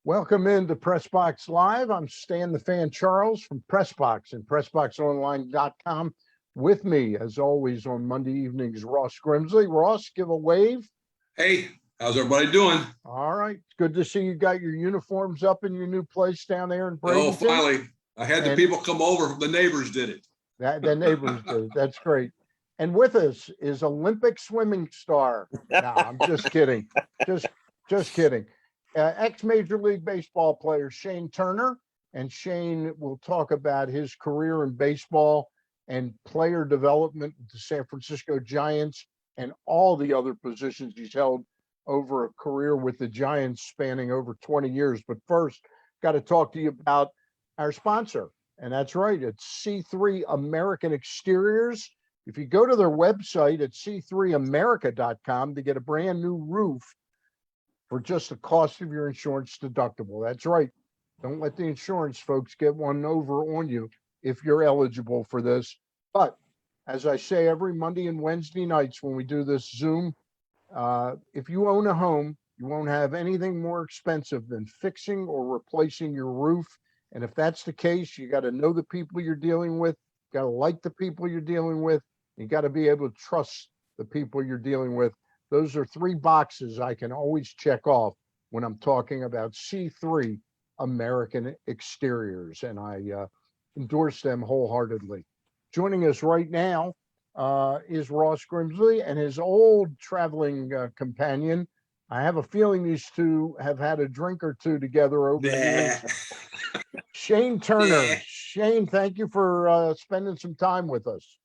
Welcome into Pressbox Live. I'm Stan the Fan Charles from Pressbox and PressBoxOnline.com. With me, as always, on Monday evenings, Ross Grimsley. Ross, give a wave. Hey, how's everybody doing? All right. It's good to see you got your uniforms up in your new place down there in Bradenton. Oh, finally. I had the people come over. The neighbors did it. The neighbors did. That's great. And with us is Olympic swimming star. No, I'm just kidding. Just kidding. Ex-Major League Baseball player Shane Turner, and Shane will talk about his career in baseball and player development with the San Francisco Giants and all the other positions he's held over a career with the Giants spanning over 20 years. But first, got to talk to you about our sponsor, and that's right, it's C3 American Exteriors. If you go to their website at c3america.com to get a brand new roof for just the cost of your insurance deductible. That's right. Don't let the insurance folks get one over on you if you're eligible for this. But as I say every Monday and Wednesday nights when we do this Zoom, if you own a home, you won't have anything more expensive than fixing or replacing your roof. And if that's the case, you got to know the people you're dealing with, got to like the people you're dealing with, you got to be able to trust the people you're dealing with. Those are three boxes I can always check off when I'm talking about C3 American Exteriors, and I endorse them wholeheartedly. Joining us right now is Ross Grimsley and his old traveling companion. I have a feeling these two have had a drink or two together over the years. Shane Turner. Shane, thank you for spending some time with us.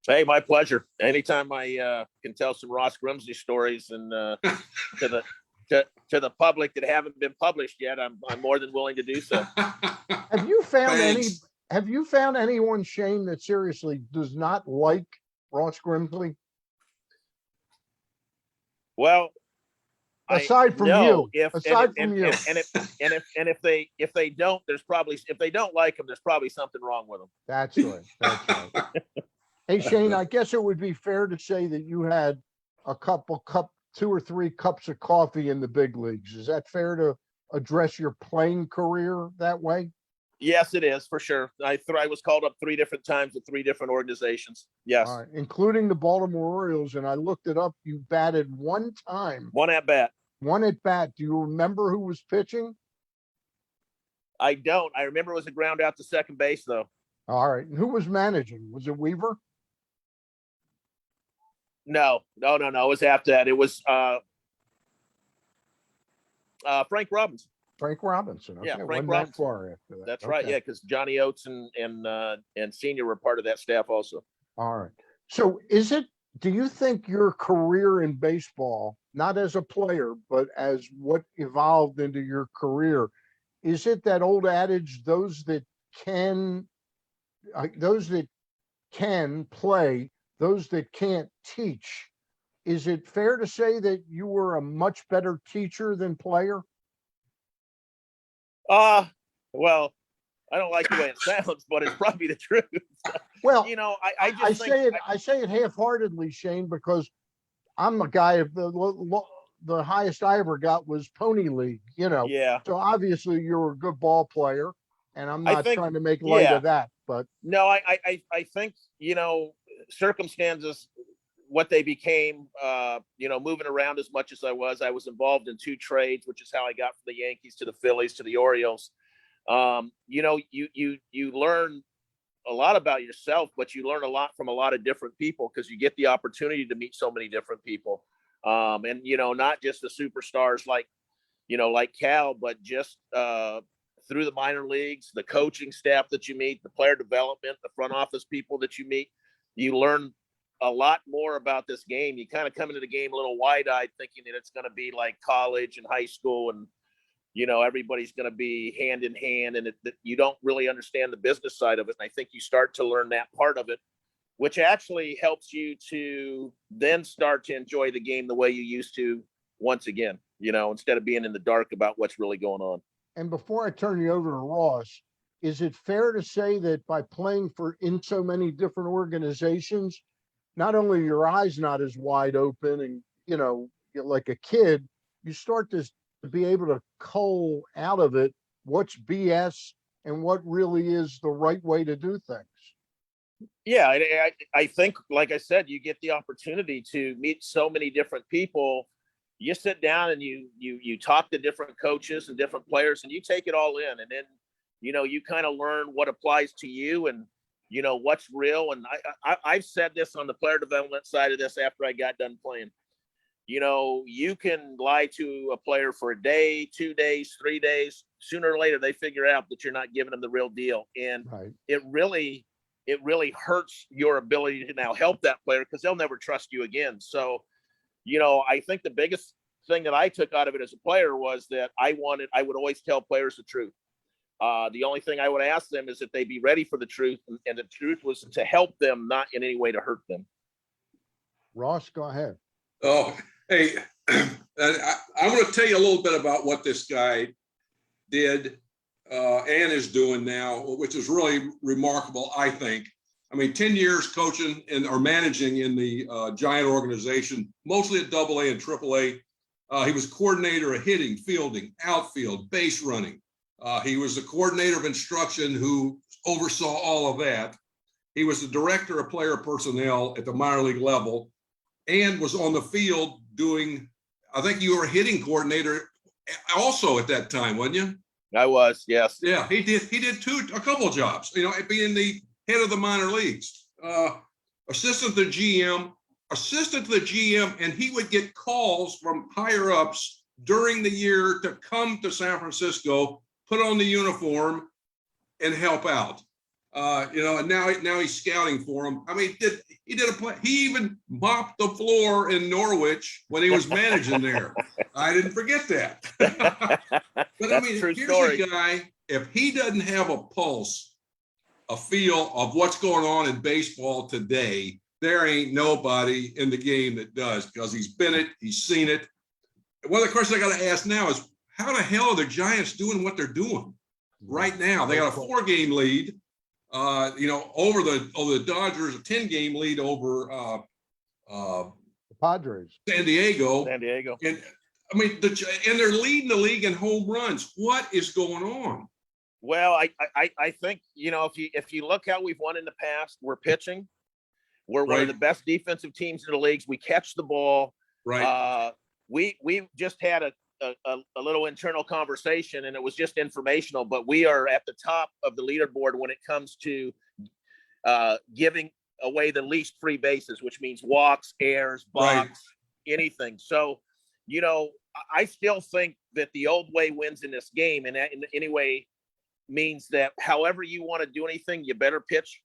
Hey, my pleasure. Anytime I can tell some Ross Grimsley stories and to the public that haven't been published yet, I'm more than willing to do so. Have you found anyone, Shane, that seriously does not like Ross Grimsley? Well, aside from you, if they don't, if they don't like him, there's probably something wrong with them. That's right. That's right. Hey, Shane, I guess it would be fair to say that you had two or three cups of coffee in the big leagues. Is that fair to address your playing career that way? Yes, it is, for sure. I was called up 3 different times with 3 different organizations. Yes. All right, including the Baltimore Orioles. And I looked it up. You batted one time. One at bat. One at bat. Do you remember who was pitching? I don't. I remember it was a ground out to second base, though. All right. And who was managing? Was it Weaver? No. It was after that. It was Frank Robinson. Frank Robinson. Okay. Yeah, Frank Robinson. That far after that. That's right. Yeah, because Johnny Oates and Senior were part of that staff also. All right. So do you think your career in baseball, not as a player, but as what evolved into your career, is it that old adage, those that can play, those that can't teach? Is it fair to say that you were a much better teacher than player? Well, I don't like the way it sounds, but it's probably the truth. Well, I say it half-heartedly, Shane, because I'm a guy of the highest I ever got was Pony League, Yeah. So obviously you're a good ball player, and I'm not trying to make light of that, but no, I think, circumstances, what they became, moving around as much as I was involved in 2 trades, which is how I got from the Yankees to the Phillies to the Orioles. You learn a lot about yourself, but you learn a lot from a lot of different people because you get the opportunity to meet so many different people. And, not just the superstars like Cal, but just through the minor leagues, the coaching staff that you meet, the player development, the front office people that you meet. You learn a lot more about this game. You kind of come into the game a little wide-eyed thinking that it's going to be like college and high school and, everybody's going to be hand in hand, and you don't really understand the business side of it. And I think you start to learn that part of it, which actually helps you to then start to enjoy the game the way you used to once again, instead of being in the dark about what's really going on. And before I turn you over to Ross, is it fair to say that by playing in so many different organizations, not only your eyes not as wide open and, like a kid, you start to to be able to cull out of it what's BS and what really is the right way to do things. Yeah, I think, like I said, you get the opportunity to meet so many different people. You sit down and you talk to different coaches and different players, and you take it all in, and then you kind of learn what applies to you and what's real. And I've said this on the player development side of this after I got done playing. You can lie to a player for a day, 2 days, 3 days. Sooner or later, they figure out that you're not giving them the real deal, and Right. it really hurts your ability to now help that player because they'll never trust you again. So, I think the biggest thing that I took out of it as a player was that I would always tell players the truth. The only thing I would ask them is that they be ready for the truth, and the truth was to help them, not in any way to hurt them. Ross, go ahead. Oh, hey, I'm going to tell you a little bit about what this guy did and is doing now, which is really remarkable, I think. I mean, 10 years coaching or managing in the Giant organization, mostly at AA and AAA. He was coordinator of hitting, fielding, outfield, base running. He was the coordinator of instruction who oversaw all of that. He was the director of player personnel at the minor league level and was on the field doing, I think you were a hitting coordinator also at that time, wasn't you? I was, yes. Yeah, he did a couple of jobs, being the head of the minor leagues, assistant to the GM, and he would get calls from higher ups during the year to come to San Francisco, put on the uniform, and help out. And now he's scouting for him. I mean, he even mopped the floor in Norwich when he was managing there. I didn't forget that. But I mean, here's a guy, if he doesn't have a pulse, a feel of what's going on in baseball today, there ain't nobody in the game that does, because he's been it, he's seen it. One of the questions I got to ask now is, how the hell are the Giants doing what they're doing right now? They got a 4-game lead, over the Dodgers, a 10-game lead over The Padres. San Diego. And I mean, and they're leading the league in home runs. What is going on? Well, I think, if you look how we've won in the past, we're pitching. We're one of the best defensive teams in the leagues. We catch the ball. Right. We just had a little internal conversation, and it was just informational, but we are at the top of the leaderboard when it comes to giving away the least free bases, which means walks, errors, balks, anything. So, I still think that the old way wins in this game, and that in any way means that however you want to do anything, you better pitch,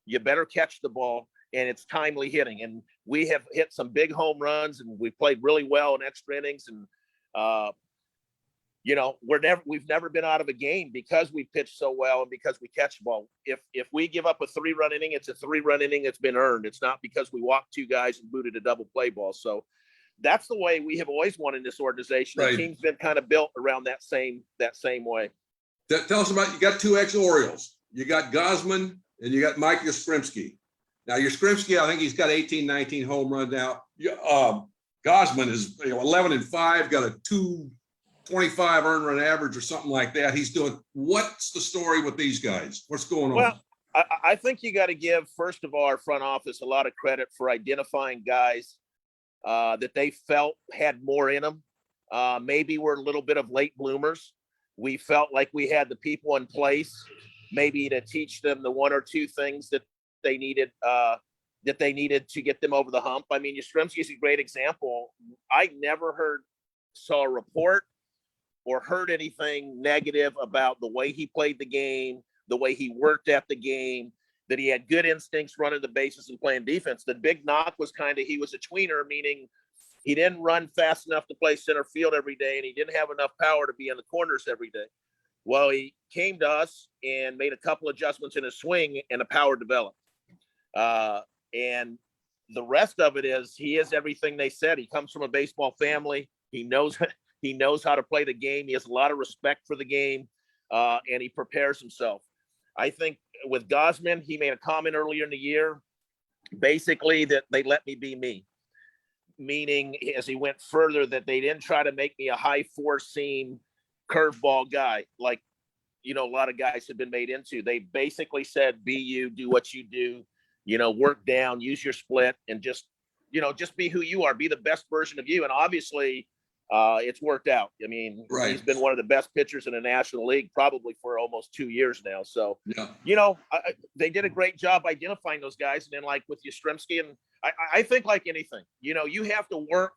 you better catch the ball, and it's timely hitting. And we have hit some big home runs, and we played really well in extra innings, and we've never been out of a game because we pitch so well and because we catch the ball. If we give up a 3-run inning, it's a 3-run inning that's been earned. It's not because we walked 2 guys and booted a double play ball. So that's the way we have always won in this organization. The team's been kind of built around that same way. Tell us about, you got 2 ex-Orioles. You got Gosman and you got Mike Yastrzemski. Now, Yastrzemski, I think he's got 18, 19 home runs now. Gosman is 11-5, got a 225 earned run average or something like that. He's doing. What's the story with these guys? What's going on? Well, I think you got to give, first of all, our front office a lot of credit for identifying guys that they felt had more in them. Maybe we're a little bit of late bloomers. We felt like we had the people in place, maybe to teach them the 1 or 2 things that they needed to get them over the hump. I mean, Yastrzemski is a great example. I never saw a report or heard anything negative about the way he played the game, the way he worked at the game, that he had good instincts running the bases and playing defense. The big knock was he was a tweener, meaning he didn't run fast enough to play center field every day, and he didn't have enough power to be in the corners every day. Well, he came to us and made a couple adjustments in his swing, and the power developed. And the rest of it is, he is everything they said. He comes from a baseball family. He knows how to play the game. He has a lot of respect for the game, and he prepares himself. I think with Gosman, he made a comment earlier in the year, basically that they let me be me. meaning as he went further that they didn't try to make me a high four seam curveball guy like, a lot of guys have been made into. They basically said, be you, do what you do, work down, use your split, and just be who you are, be the best version of you. And obviously it's worked out. I mean, Right. He's been one of the best pitchers in the National League probably for almost 2 years now. So, yeah. They did a great job identifying those guys. And then like with Yastrzemski, and I think like anything, you have to work.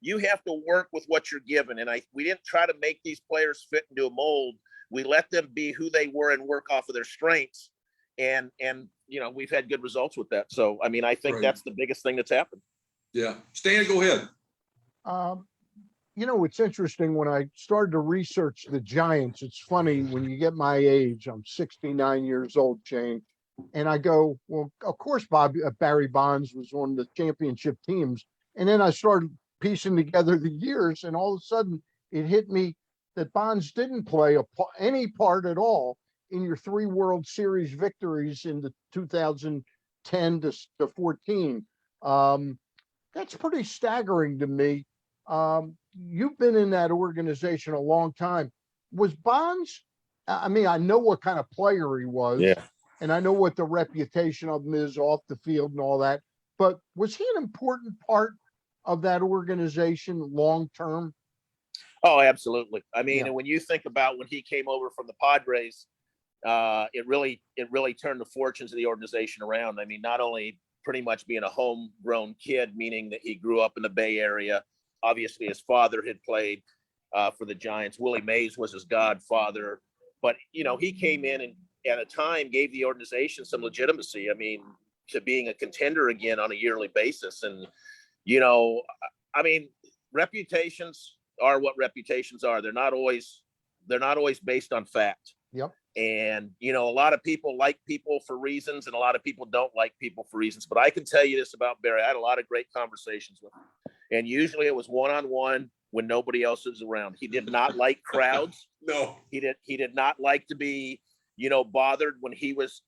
You have to work with what you're given. And we didn't try to make these players fit into a mold. We let them be who they were and work off of their strengths. And we've had good results with that. So, I mean, I think that's the biggest thing that's happened. Yeah. Stan, go ahead. It's interesting when I started to research the Giants. It's funny when you get my age, I'm 69 years old, Shane, and I go, well, of course, Barry Bonds was on the championship teams. And then I started piecing together the years, and all of a sudden it hit me that Bonds didn't play any part at all in your 3 World Series victories in the 2010 to 14. That's pretty staggering to me. You've been in that organization a long time. Was Bonds, I mean, I know what kind of player he was, and I know what the reputation of him is off the field and all that, but was he an important part of that organization long term? Oh, absolutely. I mean, and when you think about when he came over from the Padres, it really turned the fortunes of the organization around. I mean, not only pretty much being a homegrown kid, meaning that he grew up in the Bay Area. Obviously, his father had played for the Giants. Willie Mays was his godfather. But, he came in and at a time gave the organization some legitimacy. I mean, to being a contender again on a yearly basis. And, I mean, reputations are what reputations are. They're not always based on fact. Yep. And, a lot of people like people for reasons and a lot of people don't like people for reasons. But I can tell you this about Barry. I had a lot of great conversations with him. And usually it was one-on-one when nobody else is around. He did not like crowds. No. He did not like to be, bothered when he was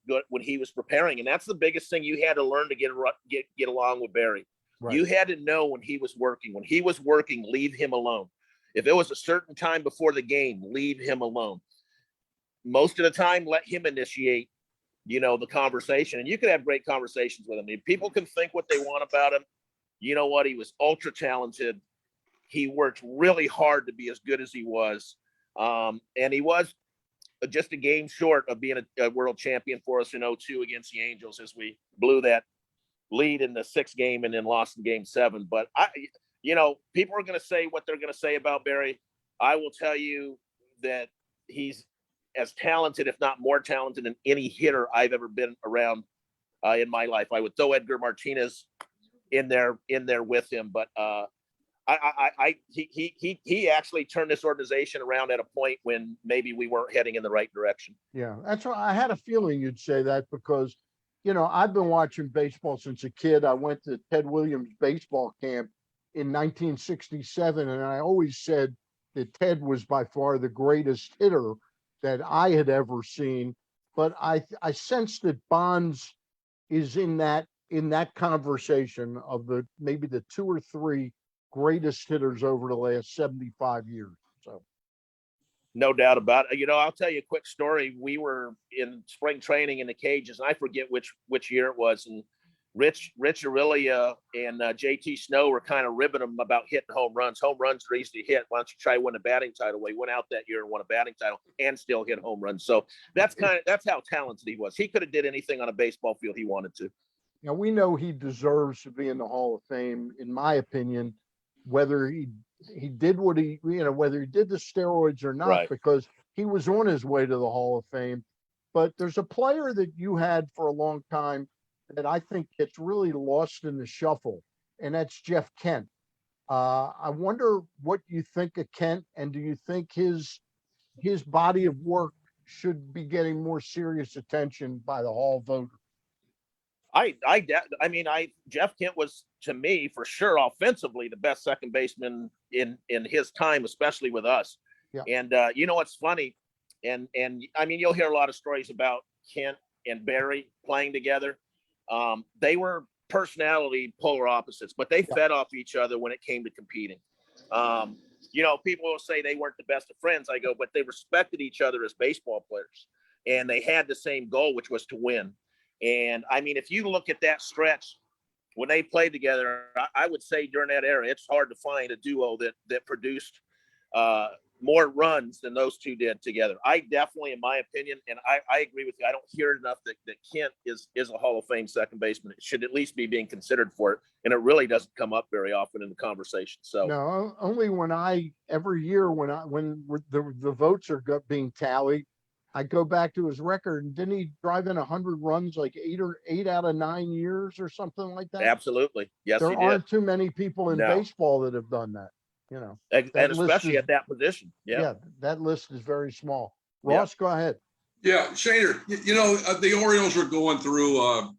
preparing. And that's the biggest thing you had to learn to get along with Barry. Right. You had to know when he was working. When he was working, leave him alone. If it was a certain time before the game, leave him alone. Most of the time, let him initiate, the conversation. And you could have great conversations with him. I mean, people can think what they want about him. You know what? He was ultra talented. He worked really hard to be as good as he was. And he was just a game short of being a world champion for us in 2002 against the Angels as we blew that lead in the 6th game and then lost in game 7. But people are going to say what they're going to say about Barry. I will tell you that he's as talented, if not more talented than any hitter I've ever been around in my life. I would throw Edgar Martinez in there with him, but he actually turned this organization around at a point when maybe we weren't heading in the right direction. Yeah, that's why I had a feeling you'd say that because, I've been watching baseball since a kid. I went to Ted Williams baseball camp in 1967, and I always said that Ted was by far the greatest hitter that I had ever seen. But I sensed that Bonds is in that conversation of maybe the 2 or 3 greatest hitters over the last 75 years. So no doubt about it. I'll tell you a quick story. We were in spring training in the cages, and I forget which year it was. And Rich Aurelia and JT Snow were kind of ribbing him about hitting home runs. Home runs are easy to hit. Why don't you try win a batting title? Well, he went out that year and won a batting title and still hit home runs. So that's how talented he was. He could have did anything on a baseball field he wanted to. Now, we know he deserves to be in the Hall of Fame, in my opinion, whether he did whether he did the steroids or not, right, because he was on his way to the Hall of Fame. But there's a player that you had for a long time that I think gets really lost in the shuffle, and that's Jeff Kent. I wonder what you think of Kent, and do you think his body of work should be getting more serious attention by the Hall voter? Jeff Kent was, to me, for sure, offensively, the best second baseman in his time, especially with us. Yeah. And what's funny, and I mean, you'll hear a lot of stories about Kent and Barry playing together. They were personality polar opposites, but they fed off each other when it came to competing. You know, people will say they weren't the best of friends. I go, but they respected each other as baseball players, and they had the same goal, which was to win. And I mean, if you look at that stretch when they played together, I would say during that era, it's hard to find a duo that produced more runs than those two did together. I definitely, in my opinion, and I agree with you, I don't hear enough that Kent is a Hall of Fame second baseman. It should at least be being considered for it, and it really doesn't come up very often in the conversation. So no, only every year when the votes are being tallied, I go back to his record, and didn't he drive in 100 runs like 8 out of 9 years or something like that? Absolutely, yes, There he did. aren't too many people in No. baseball that have done that. You know, And especially at that position. Yeah, that list is very small. Ross, go ahead. Yeah, Shaner, you know, the Orioles are going through a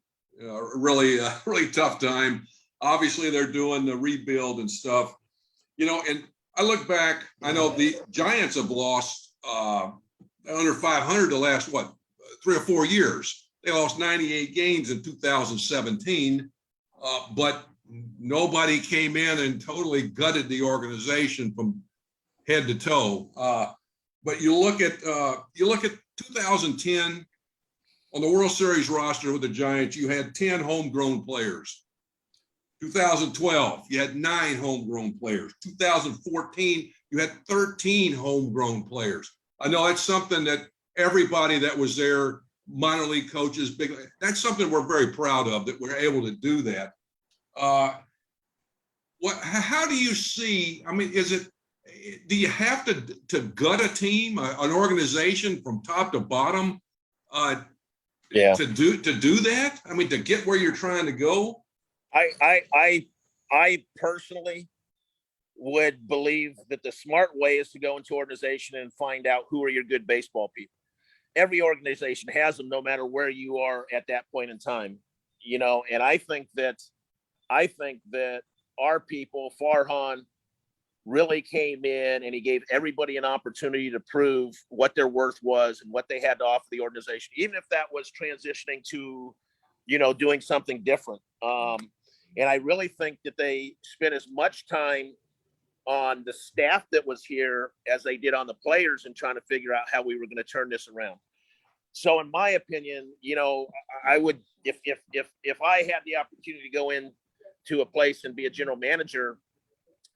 really tough time. Obviously, they're doing the rebuild and stuff. You know, and I look back, I know the Giants have lost under 500 the last, 3 or 4 years. They lost 98 games in 2017, but nobody came in and totally gutted the organization from head to toe. But you look at 2010 on the World Series roster with the Giants, you had 10 homegrown players. 2012, you had 9 homegrown players. 2014, you had 13 homegrown players. I know that's something that everybody that was there, minor league coaches, that's something we're very proud of, that we're able to do that. How do you see, I mean, do you have to gut a team, an organization from top to bottom to do that? I mean, to get where you're trying to go? I personally would believe that the smart way is to go into organization and find out who are your good baseball people. Every organization has them, no matter where you are at that point in time, you know. And I think that our people, Farhan, really came in and he gave everybody an opportunity to prove what their worth was and what they had to offer the organization, even if that was transitioning to, you know, doing something different. And I really think that they spent as much time on the staff that was here as they did on the players and trying to figure out how we were going to turn this around. So in my opinion, you know, I would, if I had the opportunity to go in to a place and be a general manager,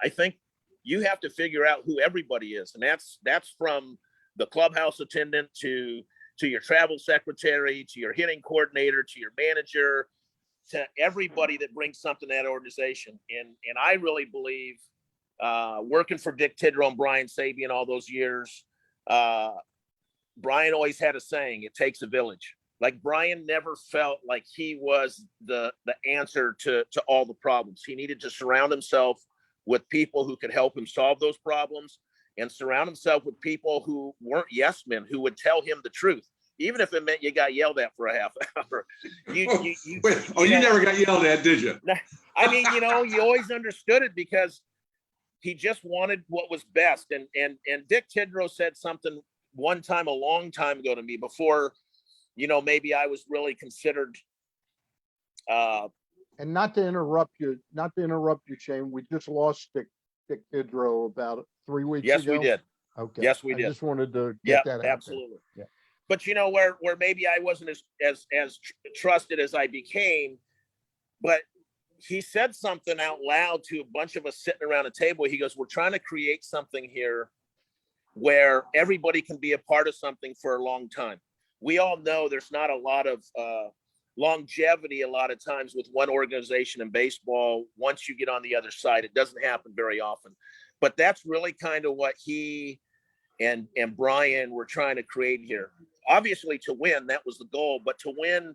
I think you have to figure out who everybody is. And that's from the clubhouse attendant to your travel secretary, to your hitting coordinator, to your manager, to everybody that brings something to that organization. And I really believe, working for Dick Tidrow and Brian Sabian all those years, Brian always had a saying, it takes a village. Like, Brian never felt like he was the answer to all the problems. He needed to surround himself with people who could help him solve those problems, and surround himself with people who weren't yes men, who would tell him the truth, even if it meant you got yelled at for a half hour. You never got yelled at, did you? I mean, you know, you always understood it because he just wanted what was best. And Dick Tidrow said something one time, a long time ago to me, before, you know, maybe I was really considered. And not to interrupt you, Shane, we just lost Dick Tidrow about 3 weeks ago. Yes, we did. Okay. Yes, we did. I just wanted to get that out. Absolutely. There. Yeah. But you know, where maybe I wasn't as trusted as I became, but he said something out loud to a bunch of us sitting around a table. He goes, we're trying to create something here where everybody can be a part of something for a long time. We all know there's not a lot of longevity a lot of times with one organization in baseball. Once you get on the other side, it doesn't happen very often. But that's really kind of what he and Brian were trying to create here. Obviously, to win, that was the goal, but to win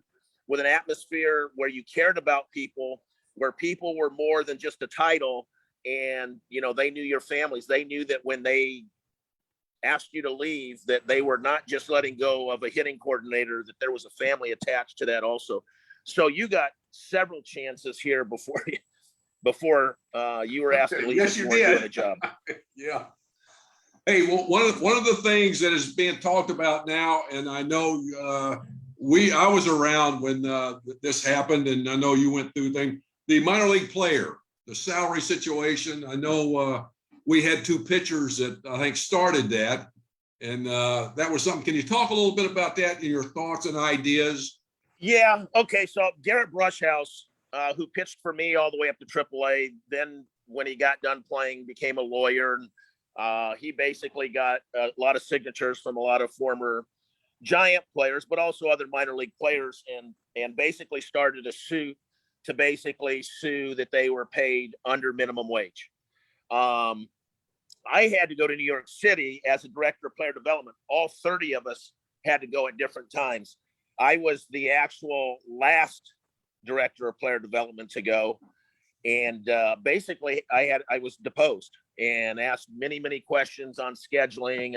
with an atmosphere where you cared about people, where people were more than just a title, and, you know, they knew your families. They knew that when they asked you to leave, that they were not just letting go of a hitting coordinator, that there was a family attached to that also. So you got several chances here before you were asked to leave. Yes, you did. Doing a job. Yeah. Hey, well, one of the things that is being talked about now, and I know I was around when this happened, and I know you went through things. The minor league player, the salary situation. I know we had two pitchers that I think started that, and that was something. Can you talk a little bit about that and your thoughts and ideas? Yeah. Okay. So Garrett Brushhouse, who pitched for me all the way up to AAA, then when he got done playing, became a lawyer. He basically got a lot of signatures from a lot of former Giant players, but also other minor league players, and basically started a suit to basically sue that they were paid under minimum wage. I had to go to New York City as a director of player development. All 30 of us had to go at different times. I was the actual last director of player development to go. And basically I was deposed and asked many, many questions on scheduling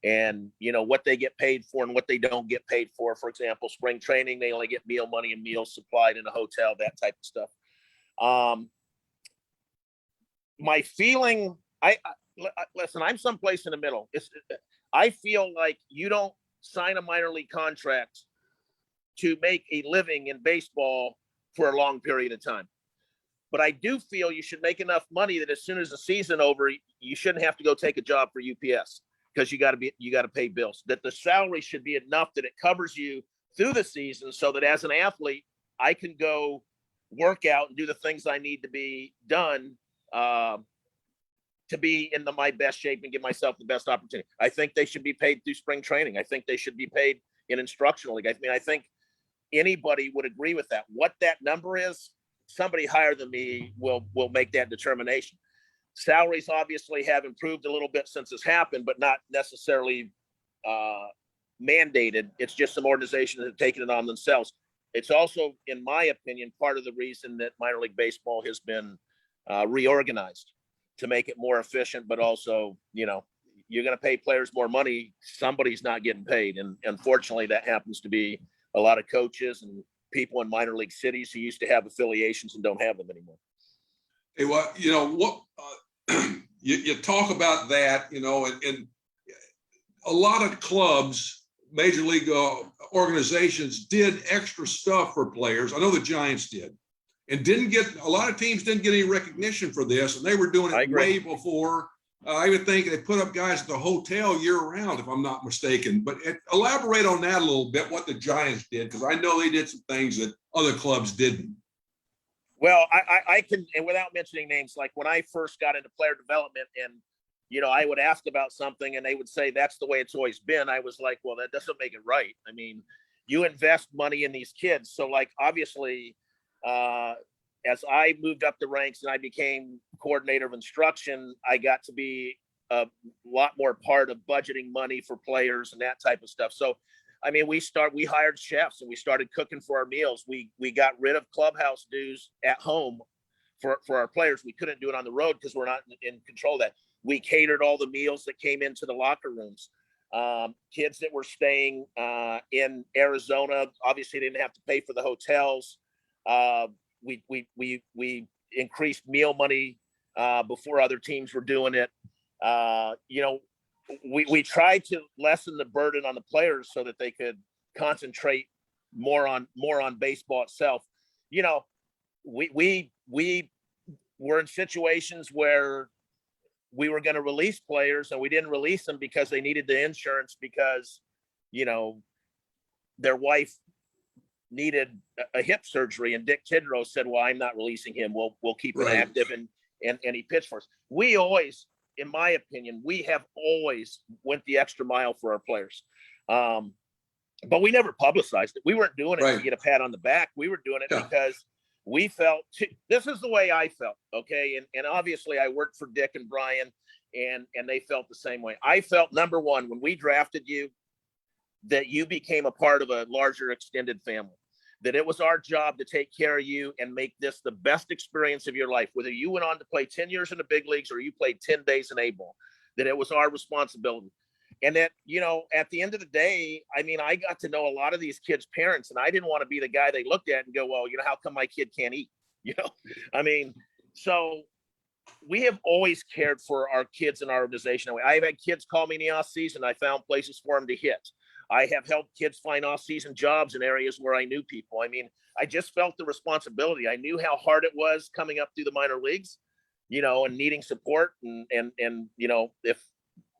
and what they get paid for and what they don't get paid for. For example, spring training, they only get meal money and meals supplied in a hotel, that type of stuff. My feeling, listen, I'm someplace in the middle. I feel like you don't sign a minor league contract to make a living in baseball for a long period of time. But I do feel you should make enough money that as soon as the season over, you shouldn't have to go take a job for UPS because you got to pay bills. That the salary should be enough that it covers you through the season, so that as an athlete, I can go work out and do the things I need to be done to be in my best shape and give myself the best opportunity. I think they should be paid through spring training. I think they should be paid in instructional league. I mean, I think anybody would agree with that. What that number is, somebody higher than me will make that determination. Salaries obviously have improved a little bit since this happened, but not necessarily mandated. It's just some organizations that have taken it on themselves. It's also, in my opinion, part of the reason that minor league baseball has been reorganized to make it more efficient, but also, you're going to pay players more money. Somebody's not getting paid. And unfortunately, that happens to be a lot of coaches and people in minor league cities who used to have affiliations and don't have them anymore. Hey, well, you talk about that, and a lot of clubs, major league organizations did extra stuff for players. I know the Giants did, and a lot of teams didn't get any recognition for this, and they were doing it way before. I would think they put up guys at the hotel year round, if I'm not mistaken. But elaborate on that a little bit, what the Giants did, because I know they did some things that other clubs didn't. Well, I can, and without mentioning names, like when I first got into player development and, I would ask about something and they would say, that's the way it's always been. I was like, well, that doesn't make it right. I mean, you invest money in these kids. So like, obviously, as I moved up the ranks and I became coordinator of instruction, I got to be a lot more part of budgeting money for players and that type of stuff. So, I mean, we hired chefs and we started cooking for our meals. We got rid of clubhouse dues at home for our players. We couldn't do it on the road because we're not in control of that. We catered all the meals that came into the locker rooms. Kids that were staying in Arizona, obviously didn't have to pay for the hotels. We increased meal money before other teams were doing it. We tried to lessen the burden on the players so that they could concentrate more on baseball itself. We were in situations where we were going to release players and we didn't release them because they needed the insurance because, their wife needed a hip surgery, and Dick Tidrow said, well, I'm not releasing him. We'll keep him active. And he pitched for us. We always, in my opinion, we have always went the extra mile for our players. But we never publicized it. We weren't doing it to get a pat on the back. We were doing it because we felt, this is the way I felt. Okay. And obviously I worked for Dick and Brian and they felt the same way. I felt, number one, when we drafted you, that you became a part of a larger extended family, that it was our job to take care of you and make this the best experience of your life, whether you went on to play 10 years in the big leagues or you played 10 days in A-ball, that it was our responsibility. And that, at the end of the day, I mean, I got to know a lot of these kids' parents, and I didn't want to be the guy they looked at and go, well, how come my kid can't eat? I mean, so we have always cared for our kids in our organization. I've had kids call me in the off season. I found places for them to hit. I have helped kids find off-season jobs in areas where I knew people. I mean, I just felt the responsibility. I knew how hard it was coming up through the minor leagues, and needing support, and if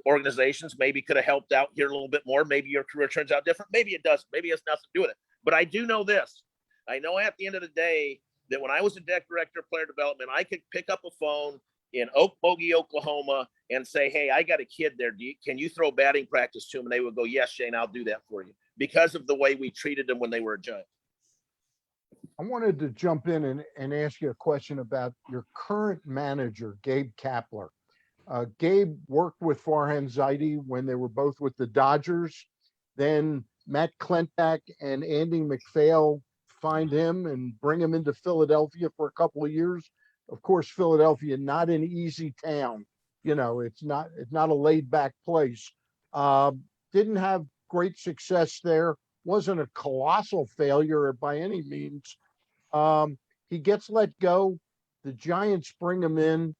organizations maybe could have helped out here a little bit more, maybe your career turns out different. Maybe it doesn't. Maybe it has nothing to do with it. But I do know this. I know at the end of the day that when I was a deck director of player development, I could pick up a phone in Okmulgee, Oklahoma, and say, hey, I got a kid there. Can you throw batting practice to him? And they would go, yes, Shane, I'll do that for you, because of the way we treated them when they were a Giant. I wanted to jump in and ask you a question about your current manager, Gabe Kapler. Gabe worked with Farhan Zaidi when they were both with the Dodgers. Then Matt Klentak and Andy McPhail find him and bring him into Philadelphia for a couple of years. Of course, Philadelphia, not an easy town. It's not a laid back place. Didn't have great success there. Wasn't a colossal failure by any means. He gets let go. The Giants bring him in,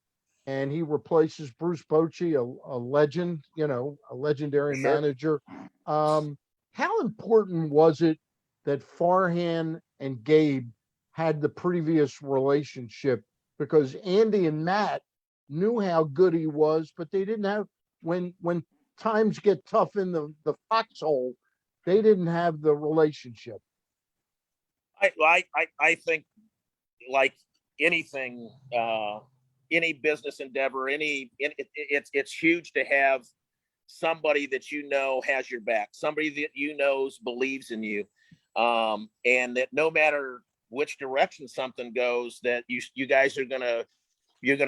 and he replaces Bruce Bochy, a legend, a legendary manager. How important was it that Farhan and Gabe had the previous relationship? Because Andy and Matt knew how good he was, but they didn't have, when times get tough in the foxhole, they didn't have the relationship. I think, like anything, any business endeavor, it's huge to have somebody that has your back, somebody that knows believes in you, and that no matter which direction something goes, that you guys you're gonna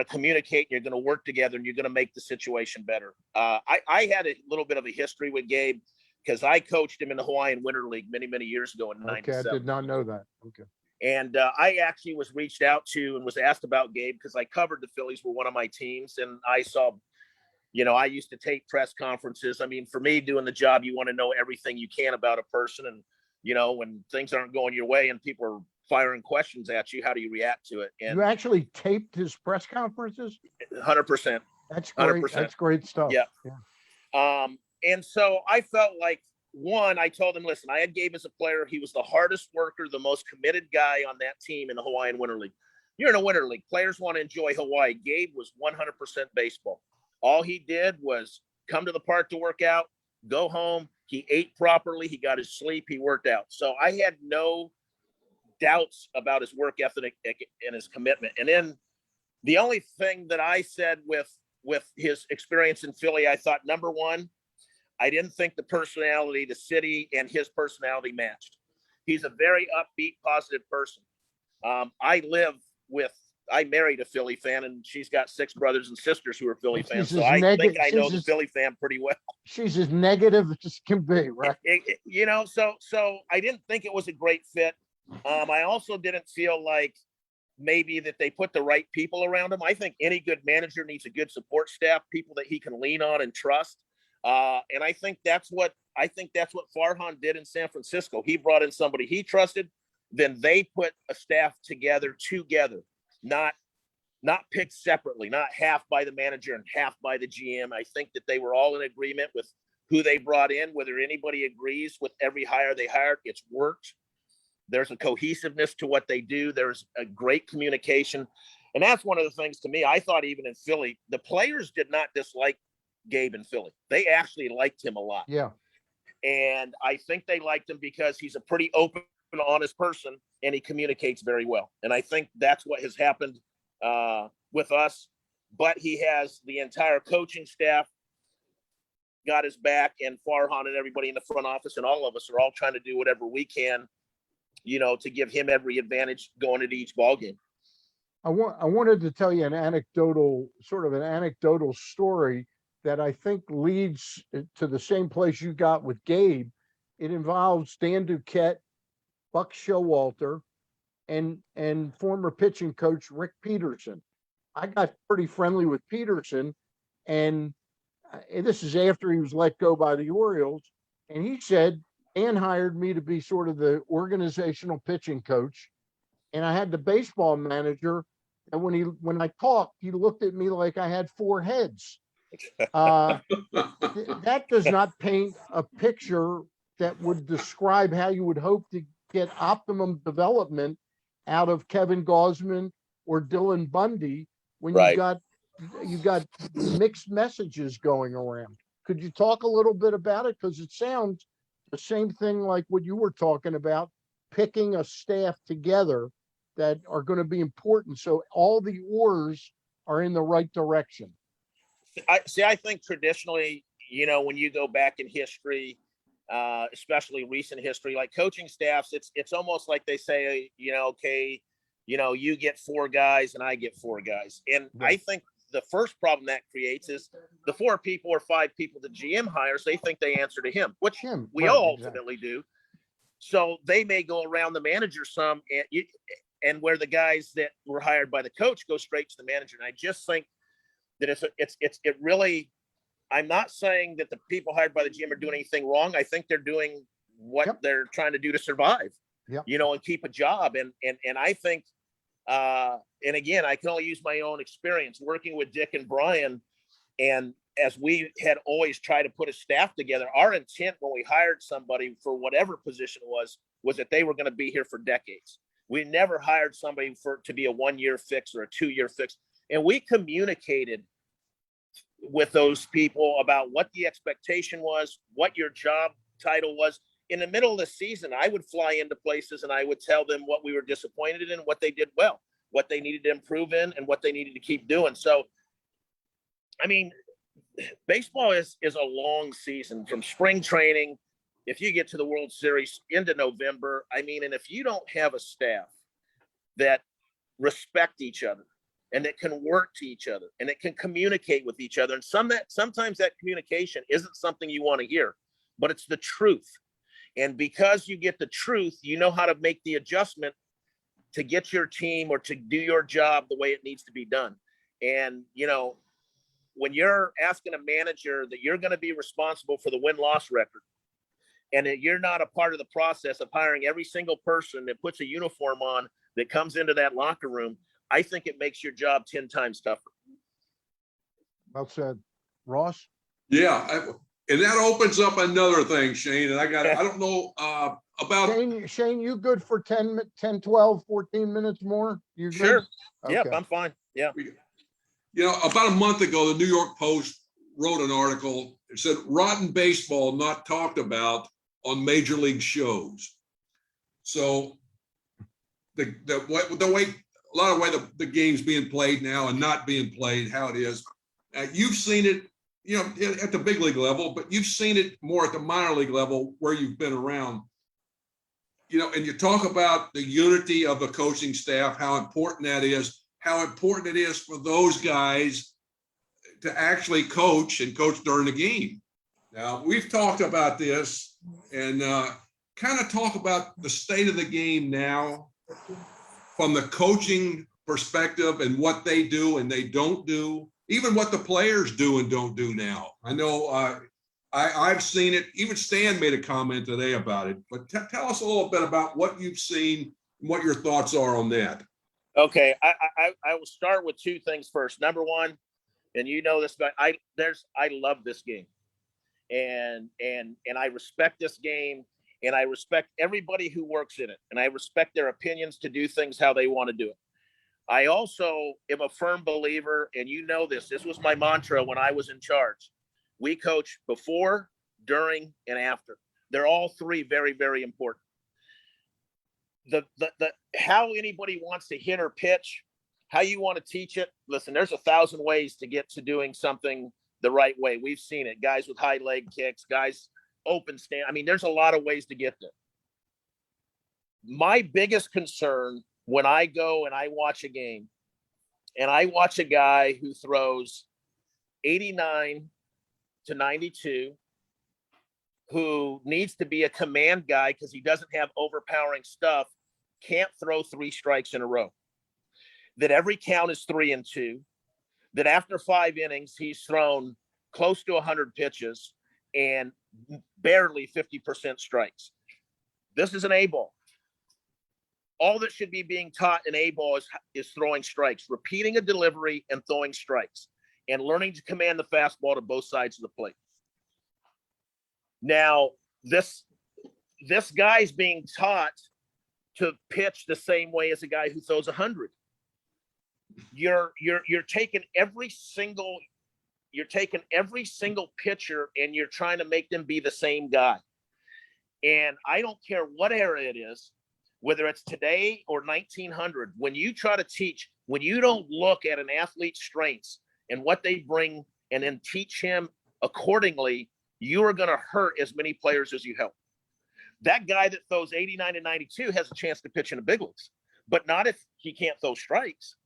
communicate, and you're gonna work together, and you're gonna make the situation better. I had a little bit of a history with Gabe because I coached him in the Hawaiian Winter League many years ago in '97. Okay, I did not know that. Okay. And I actually was reached out to and was asked about Gabe because I covered the Phillies for one of my teams, and I saw, I used to tape press conferences. I mean, for me, doing the job, you want to know everything you can about a person, and when things aren't going your way and people are firing questions at you, how do you react to it? And you actually taped his press conferences? 100%. That's great. 100%. That's great stuff. Yeah. And so I felt like, I told him, listen, I had Gabe as a player. He was the hardest worker, the most committed guy on that team in the Hawaiian Winter League. You're in a Winter League. Players want to enjoy Hawaii. Gabe was 100% baseball. All he did was come to the park to work out, go home. He ate properly. He got his sleep. He worked out. So I had no doubts about his work ethic and his commitment. And then the only thing that I said with his experience in Philly, I thought, number one, I didn't think the personality, the city, and his personality matched. He's a very upbeat, positive person. I married a Philly fan, and she's got 6 brothers and sisters who are Philly fans. So I think I know the Philly fan pretty well. She's as negative as can be, right? So I didn't think it was a great fit. I also didn't feel like maybe that they put the right people around him. I think any good manager needs a good support staff, people that he can lean on and trust. And I think that's what Farhan did in San Francisco. He brought in somebody he trusted. Then they put a staff together, not picked separately, not half by the manager and half by the GM. I think that they were all in agreement with who they brought in. Whether anybody agrees with every hire they hired, it's worked. There's a cohesiveness to what they do. There's a great communication. And that's one of the things to me. I thought even in Philly, the players did not dislike Gabe in Philly. They actually liked him a lot. Yeah. And I think they liked him because he's a pretty open, honest person, and he communicates very well. And I think that's what has happened with us. But he has the entire coaching staff got his back, and Farhan and everybody in the front office and all of us are all trying to do whatever we can, to give him every advantage going into each ball game. I wanted to tell you an anecdotal story that I think leads to the same place you got with Gabe. It involves Dan Duquette, Buck Showalter, and former pitching coach Rick Peterson. I got pretty friendly with Peterson, and this is after he was let go by the Orioles. And he said, Dan hired me to be sort of the organizational pitching coach. And I had the baseball manager. And when I talked, he looked at me like I had 4 heads. That does not paint a picture that would describe how you would hope to get optimum development out of Kevin Gaussman or Dylan Bundy when Right. you got mixed messages going around. Could you talk a little bit about it? Because it sounds the same thing like what you were talking about, picking a staff together that are going to be important. So all the oars are in the right direction. I think traditionally, when you go back in history, especially recent history, like coaching staffs, it's almost like they say, okay, you get 4 guys and I get 4 guys. And I think the first problem that creates is the 4 people or 5 people the GM hires, they think they answer to him, which we all ultimately do. So they may go around the manager some, and where the guys that were hired by the coach go straight to the manager. And I just think that it really, I'm not saying that the people hired by the GM are doing anything wrong. I think they're doing what they're trying to do to survive, and keep a job. And I think, and again, I can only use my own experience working with Dick and Brian. And as we had always tried to put a staff together, our intent when we hired somebody for whatever position it was that they were going to be here for decades. We never hired somebody to be a 1-year fix or a 2-year fix. And we communicated with those people about what the expectation was, what your job title was. In the middle of the season, I would fly into places and I would tell them what we were disappointed in, what they did well, what they needed to improve in, and what they needed to keep doing. So, I mean, baseball is a long season from spring training. If you get to the World Series into November, I mean, and if you don't have a staff that respect each other and that can work to each other and that can communicate with each other, and sometimes that communication isn't something you want to hear, but it's the truth. And because you get the truth, you know how to make the adjustment to get your team or to do your job the way it needs to be done. And, when you're asking a manager that you're going to be responsible for the win-loss record, and that you're not a part of the process of hiring every single person that puts a uniform on that comes into that locker room, I think it makes your job 10 times tougher. Well said. Ross? Yeah. And that opens up another thing, Shane. And I don't know about Shane, you good for 10, 12, 14 minutes more? You sure? Okay. Yeah, I'm fine. Yeah. About a month ago, the New York Post wrote an article. It said, "Rotten baseball not talked about on major league shows." So the way a lot of way the game's being played now and not being played, how it is. You've seen it, at the big league level, but you've seen it more at the minor league level where you've been around. And you talk about the unity of the coaching staff, how important that is, how important it is for those guys to actually coach and coach during the game. Now, we've talked about this and kind of talk about the state of the game now from the coaching perspective and what they do and they don't do, even what the players do and don't do now. I know I've seen it. Even Stan made a comment today about it. But tell us a little bit about what you've seen and what your thoughts are on that. Okay, I will start with 2 things first. Number one, and you know this, but I love this game, and I respect this game, and I respect everybody who works in it, and I respect their opinions to do things how they want to do it. I also am a firm believer, and you know this. This was my mantra when I was in charge. We coach before, during, and after. They're all 3 very, very important. The how anybody wants to hit or pitch, how you want to teach it. Listen, there's 1,000 ways to get to doing something the right way. We've seen it. Guys with high leg kicks, guys open stand. I mean, there's a lot of ways to get there. My biggest concern when I go and I watch a game and I watch a guy who throws 89 to 92, who needs to be a command guy because he doesn't have overpowering stuff, can't throw 3 strikes in a row, that every count is 3-2, that after 5 innings, he's thrown close to 100 pitches and barely 50% strikes. This is an A ball. All that should be being taught in A ball is throwing strikes, repeating a delivery and throwing strikes, and learning to command the fastball to both sides of the plate. Now, this this guy's being taught to pitch the same way as a guy who throws 100. You're taking every single pitcher and you're trying to make them be the same guy. And I don't care what era it is, whether it's today or 1900, when you try to teach, when you don't look at an athlete's strengths and what they bring and then teach him accordingly, you are going to hurt as many players as you help. That guy that throws 89 and 92 has a chance to pitch in the big leagues, but not if he can't throw strikes.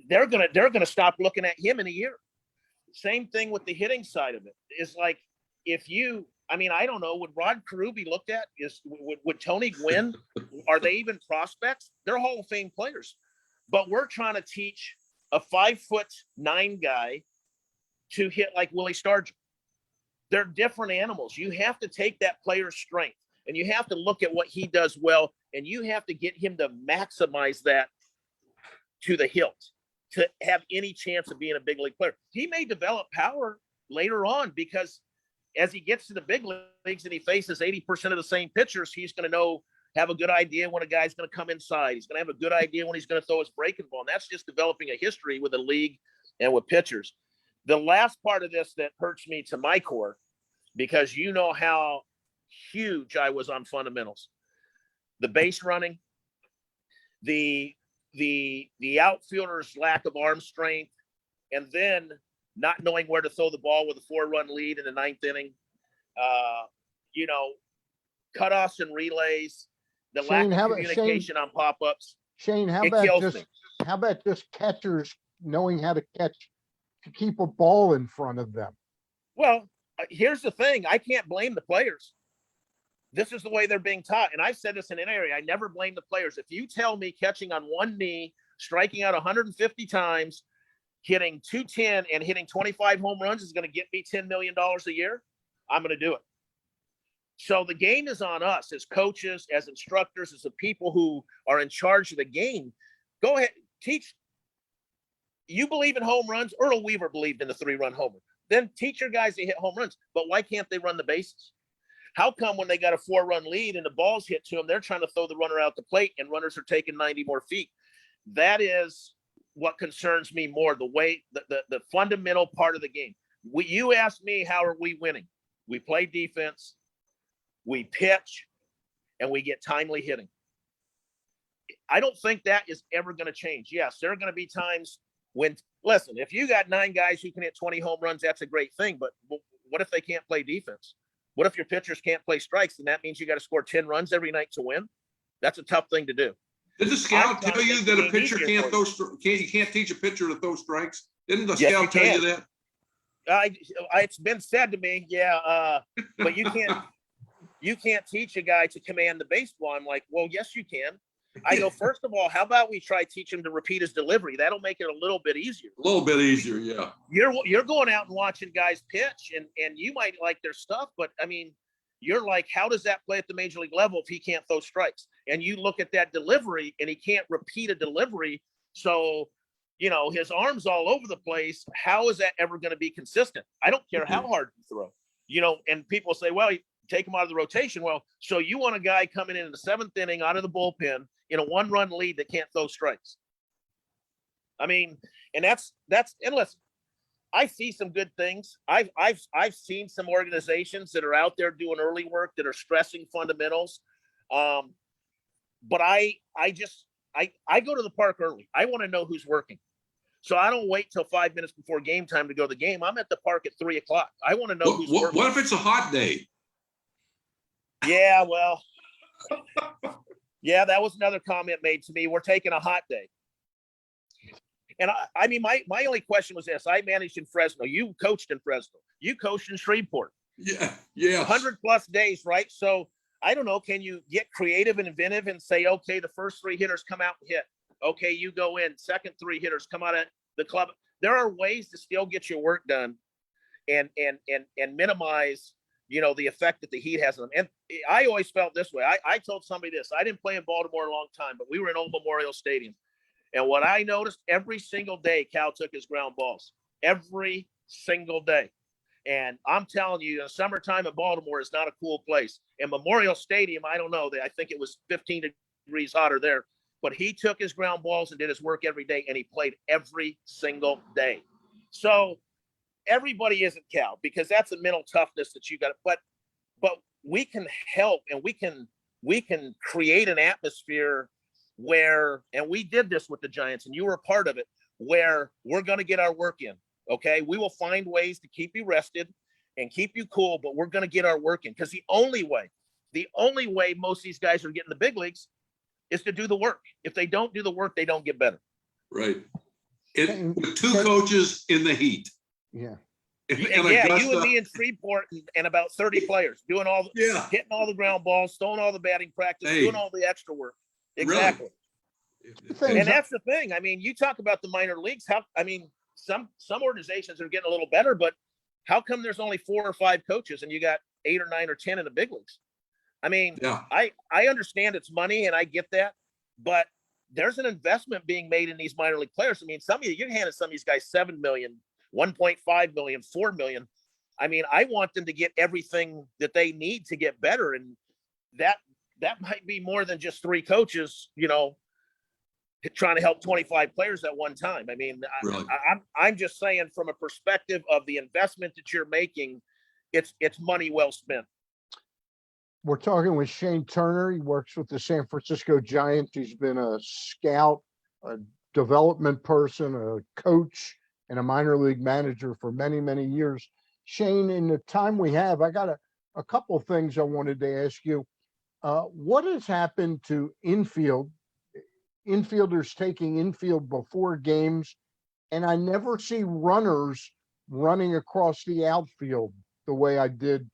They're gonna stop looking at him in a year. Same thing with the hitting side of it. Is like, if you, I mean, I don't know, would Rod Carew be looked at? Would Tony Gwynn? Are they even prospects? They're Hall of Fame players. But we're trying to teach a 5'9" guy to hit like Willie Stargell. They're different animals. You have to take that player's strength and you have to look at what he does well, and you have to get him to maximize that to the hilt to have any chance of being a big league player. He may develop power later on because as he gets to the big leagues and he faces 80% of the same pitchers, he's going to have a good idea when a guy's going to come inside. He's going to have a good idea when he's going to throw his breaking ball. And that's just developing a history with the league and with pitchers. The last part of this that hurts me to my core, because you know how huge I was on fundamentals, the base running, the outfielder's lack of arm strength, and then not knowing where to throw the ball with a 4-run lead in the 9th inning, cutoffs and relays, the Shane, lack of communication on pop-ups. Shane, how about just catchers knowing how to catch, to keep a ball in front of them? Well, here's the thing. I can't blame the players. This is the way they're being taught. And I've said this in an area. I never blame the players. If you tell me catching on one knee, striking out 150 times, hitting 210 and hitting 25 home runs is going to get me $10 million a year, I'm going to do it. So the game is on us as coaches, as instructors, as the people who are in charge of the game. Go ahead, teach. You believe in home runs. Earl Weaver believed in the 3-run homer. Then teach your guys to hit home runs. But why can't they run the bases? How come when they got a 4-run lead and the ball's hit to them, they're trying to throw the runner out the plate and runners are taking 90 more feet? That is what concerns me more, the way the fundamental part of the game. You asked me, how are we winning? We play defense, we pitch, and we get timely hitting. I don't think that is ever going to change. Yes, there are going to be times when, listen, if you got 9 guys who can hit 20 home runs, that's a great thing. But what if they can't play defense? What if your pitchers can't play strikes? And that means you got to score 10 runs every night to win. That's a tough thing to do. Did the scout tell you that a pitcher can't throw? You can't teach a pitcher to throw strikes. Didn't the scout tell you that? It's been said to me, yeah. But you can't teach a guy to command the baseball. I'm like, well, yes, you can. I go, first of all, how about we try teach him to repeat his delivery? That'll make it a little bit easier. A little bit easier, yeah. You're going out and watching guys pitch, and you might like their stuff, but I mean, you're like, how does that play at the major league level if he can't throw strikes? And you look at that delivery, and he can't repeat a delivery. So, his arm's all over the place. How is that ever going to be consistent? I don't care how hard you throw. And people say, well, take him out of the rotation. Well, so you want a guy coming in the 7th inning out of the bullpen in a 1-run lead that can't throw strikes. I mean, and that's and listen, I see some good things. I've seen some organizations that are out there doing early work that are stressing fundamentals. But I go to the park early. I want to know who's working. So I don't wait till 5 minutes before game time to go to the game. I'm at the park at 3 o'clock. I want to know who's working. What if it's a hot day? Yeah, well, yeah, that was another comment made to me. We're taking a hot day. And I mean, my only question was this. I managed in Fresno. You coached in Fresno. You coached in Shreveport. Yeah. 100+ days, right? So I don't know. Can you get creative and inventive and say, okay, the first 3 hitters come out and hit. Okay, you go in. Second 3 hitters come out of the club. There are ways to still get your work done and minimize, the effect that the heat has on them. And I always felt this way. I told somebody this. I didn't play in Baltimore a long time, but we were in Old Memorial Stadium. And what I noticed every single day, Cal took his ground balls every single day. And I'm telling you, the summertime in Baltimore is not a cool place. And Memorial Stadium, I don't know. I think it was 15 degrees hotter there. But he took his ground balls and did his work every day, and he played every single day. So everybody isn't Cal, because that's a mental toughness that you got. But we can help, and we can create an atmosphere where, and we did this with the Giants, and you were a part of it, where we're going to get our work in. Okay, we will find ways to keep you rested and keep you cool, but we're going to get our work in, because the only way most of these guys are getting the big leagues is to do the work. If they don't do the work, they don't get better. Right. With two coaches in the heat. Yeah. Yeah, you and me in Freeport and about 30 players doing hitting all the ground balls, throwing all the batting practice, doing all the extra work. Exactly. Really? And that's the thing. I mean, you talk about the minor leagues. Some organizations are getting a little better, but how come there's only 4 or 5 coaches and you got 8 or 9 or 10 in the big leagues? I mean, I understand it's money, and I get that, but there's an investment being made in these minor league players. I mean, you're handing some of these guys $7 million, 1.5 million, 4 million. I mean, I want them to get everything that they need to get better. And that might be more than just 3 coaches, trying to help 25 players at one time. I mean, really? I'm just saying, from a perspective of the investment that you're making, it's money well spent. We're talking with Shane Turner. He works with the San Francisco Giants. He's been a scout, a development person, a coach, and a minor league manager for many, many years. Shane, in the time we have, I got a couple of things I wanted to ask you. What has happened to infielders taking infield before games? And I never see runners running across the outfield the way I did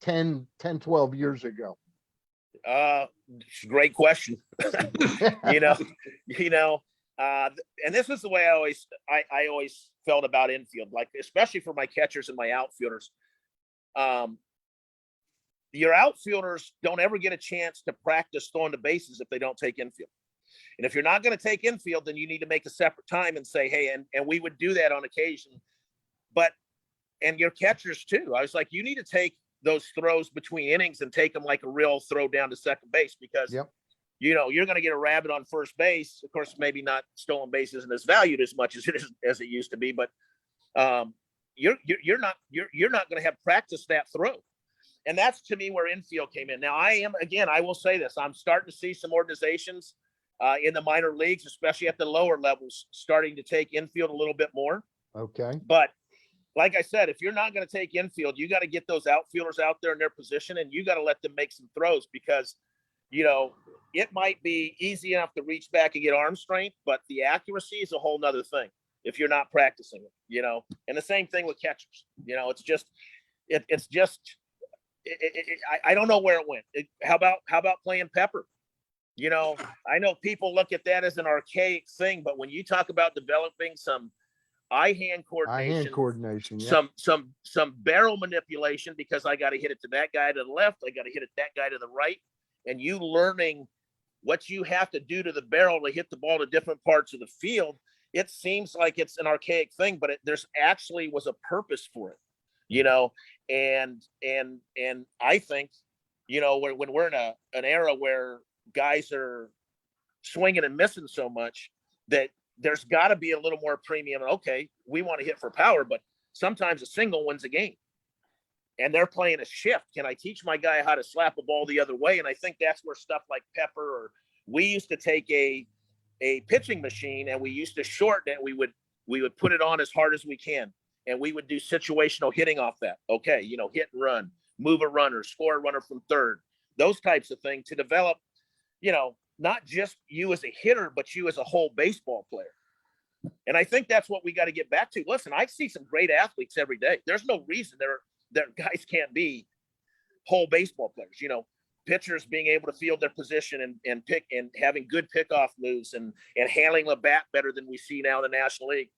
10, 12 years ago. Great question. And this is the way I always felt about infield, like, especially for my catchers and my outfielders. Your outfielders don't ever get a chance to practice throwing the bases if they don't take infield. And if you're not going to take infield, then you need to make a separate time and say, hey, and we would do that on occasion. And your catchers too. I was like, you need to take those throws between innings and take them like a real throw down to second base, because you're going to get a rabbit on first base. Of course, maybe not stolen base isn't as valued as much as it used to be, but you're not going to have practiced that throw. And that's, to me, where infield came in. Now, I will say this, I'm starting to see some organizations in the minor leagues, especially at the lower levels, starting to take infield a little bit more. Okay. But like I said, if you're not going to take infield, you got to get those outfielders out there in their position, and you got to let them make some throws, because, it might be easy enough to reach back and get arm strength, but the accuracy is a whole nother thing if you're not practicing it, and the same thing with catchers. I don't know where it went. How about playing pepper? I know people look at that as an archaic thing, but when you talk about developing some eye-hand coordination, some barrel manipulation, because I got to hit it to that guy to the left, I got to hit it that guy to the right, and you learning what you have to do to the barrel to hit the ball to different parts of the field. It seems like it's an archaic thing, but there's actually was a purpose for it, and I think, when we're in an era where guys are swinging and missing so much, that there's got to be a little more premium. Okay, we want to hit for power, but sometimes a single wins a game, and they're playing a shift. Can I teach my guy how to slap a ball the other way? And I think that's where stuff like pepper, or we used to take a pitching machine and we used to shorten it. We would put it on as hard as we can, and we would do situational hitting off that. Okay, hit and run, move a runner, score a runner from third, those types of things to develop, not just you as a hitter, but you as a whole baseball player. And I think that's what we got to get back to. Listen, I see some great athletes every day. There's no reason their guys can't be whole baseball players. Pitchers being able to field their position and pick, and having good pickoff moves and handling the bat better than we see now in the National League.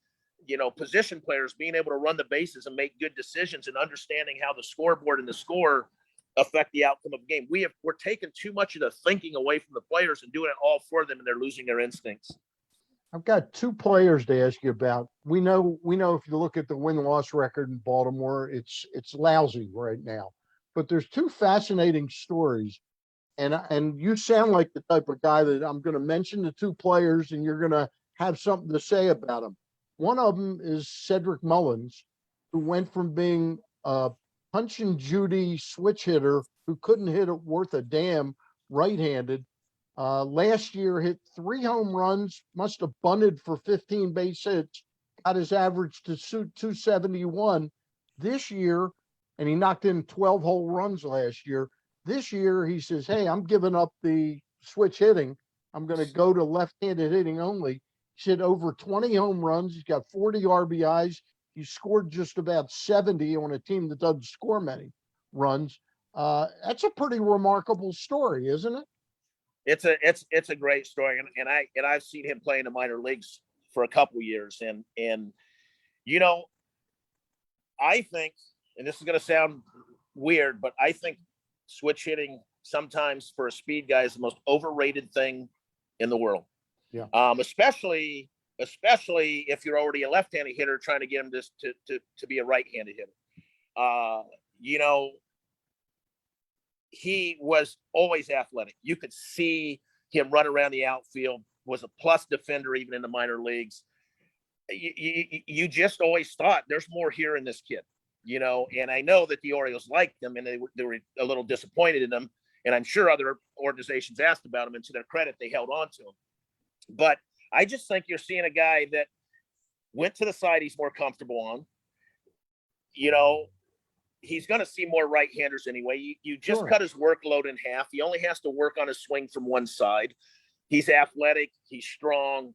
Position players being able to run the bases and make good decisions, and understanding how the scoreboard and the score affect the outcome of the game. We're taking too much of the thinking away from the players and doing it all for them, and they're losing their instincts. I've got two players to ask you about. We know if you look at the win-loss record in Baltimore, it's lousy right now. But there's two fascinating stories, and you sound like the type of guy that I'm going to mention the two players, and you're going to have something to say about them. One of them is Cedric Mullins, who went from being a punch and Judy switch hitter who couldn't hit it worth a damn right-handed. Last year hit 3 home runs, must have bunted for 15 base hits, got his average to 271 this year, and he knocked in 12 whole runs last year. This year, he says, hey, I'm giving up the switch hitting. I'm going to go to left-handed hitting only. He's hit over 20 home runs. He's got 40 RBIs. He scored just about 70 on a team that doesn't score many runs. That's a pretty remarkable story, isn't it? It's a great story, and I've seen him play in the minor leagues for a couple years, and you know, I think, and this is going to sound weird, but I think switch hitting sometimes for a speed guy is the most overrated thing in the world. Yeah. Especially if you're already a left-handed hitter trying to get him to be a right-handed hitter. You know, he was always athletic. You could see him run around the outfield, was a plus defender even in the minor leagues. You just always thought there's more here in this kid, you know, and I know that the Orioles liked him and they were a little disappointed in him. And I'm sure other organizations asked about him, and to their credit, they held on to him. But I just think you're seeing a guy that went to the side he's more comfortable on. You know, he's going to see more right-handers anyway. You just cut his workload in half. He only has to work on his swing from one side. He's athletic. He's strong.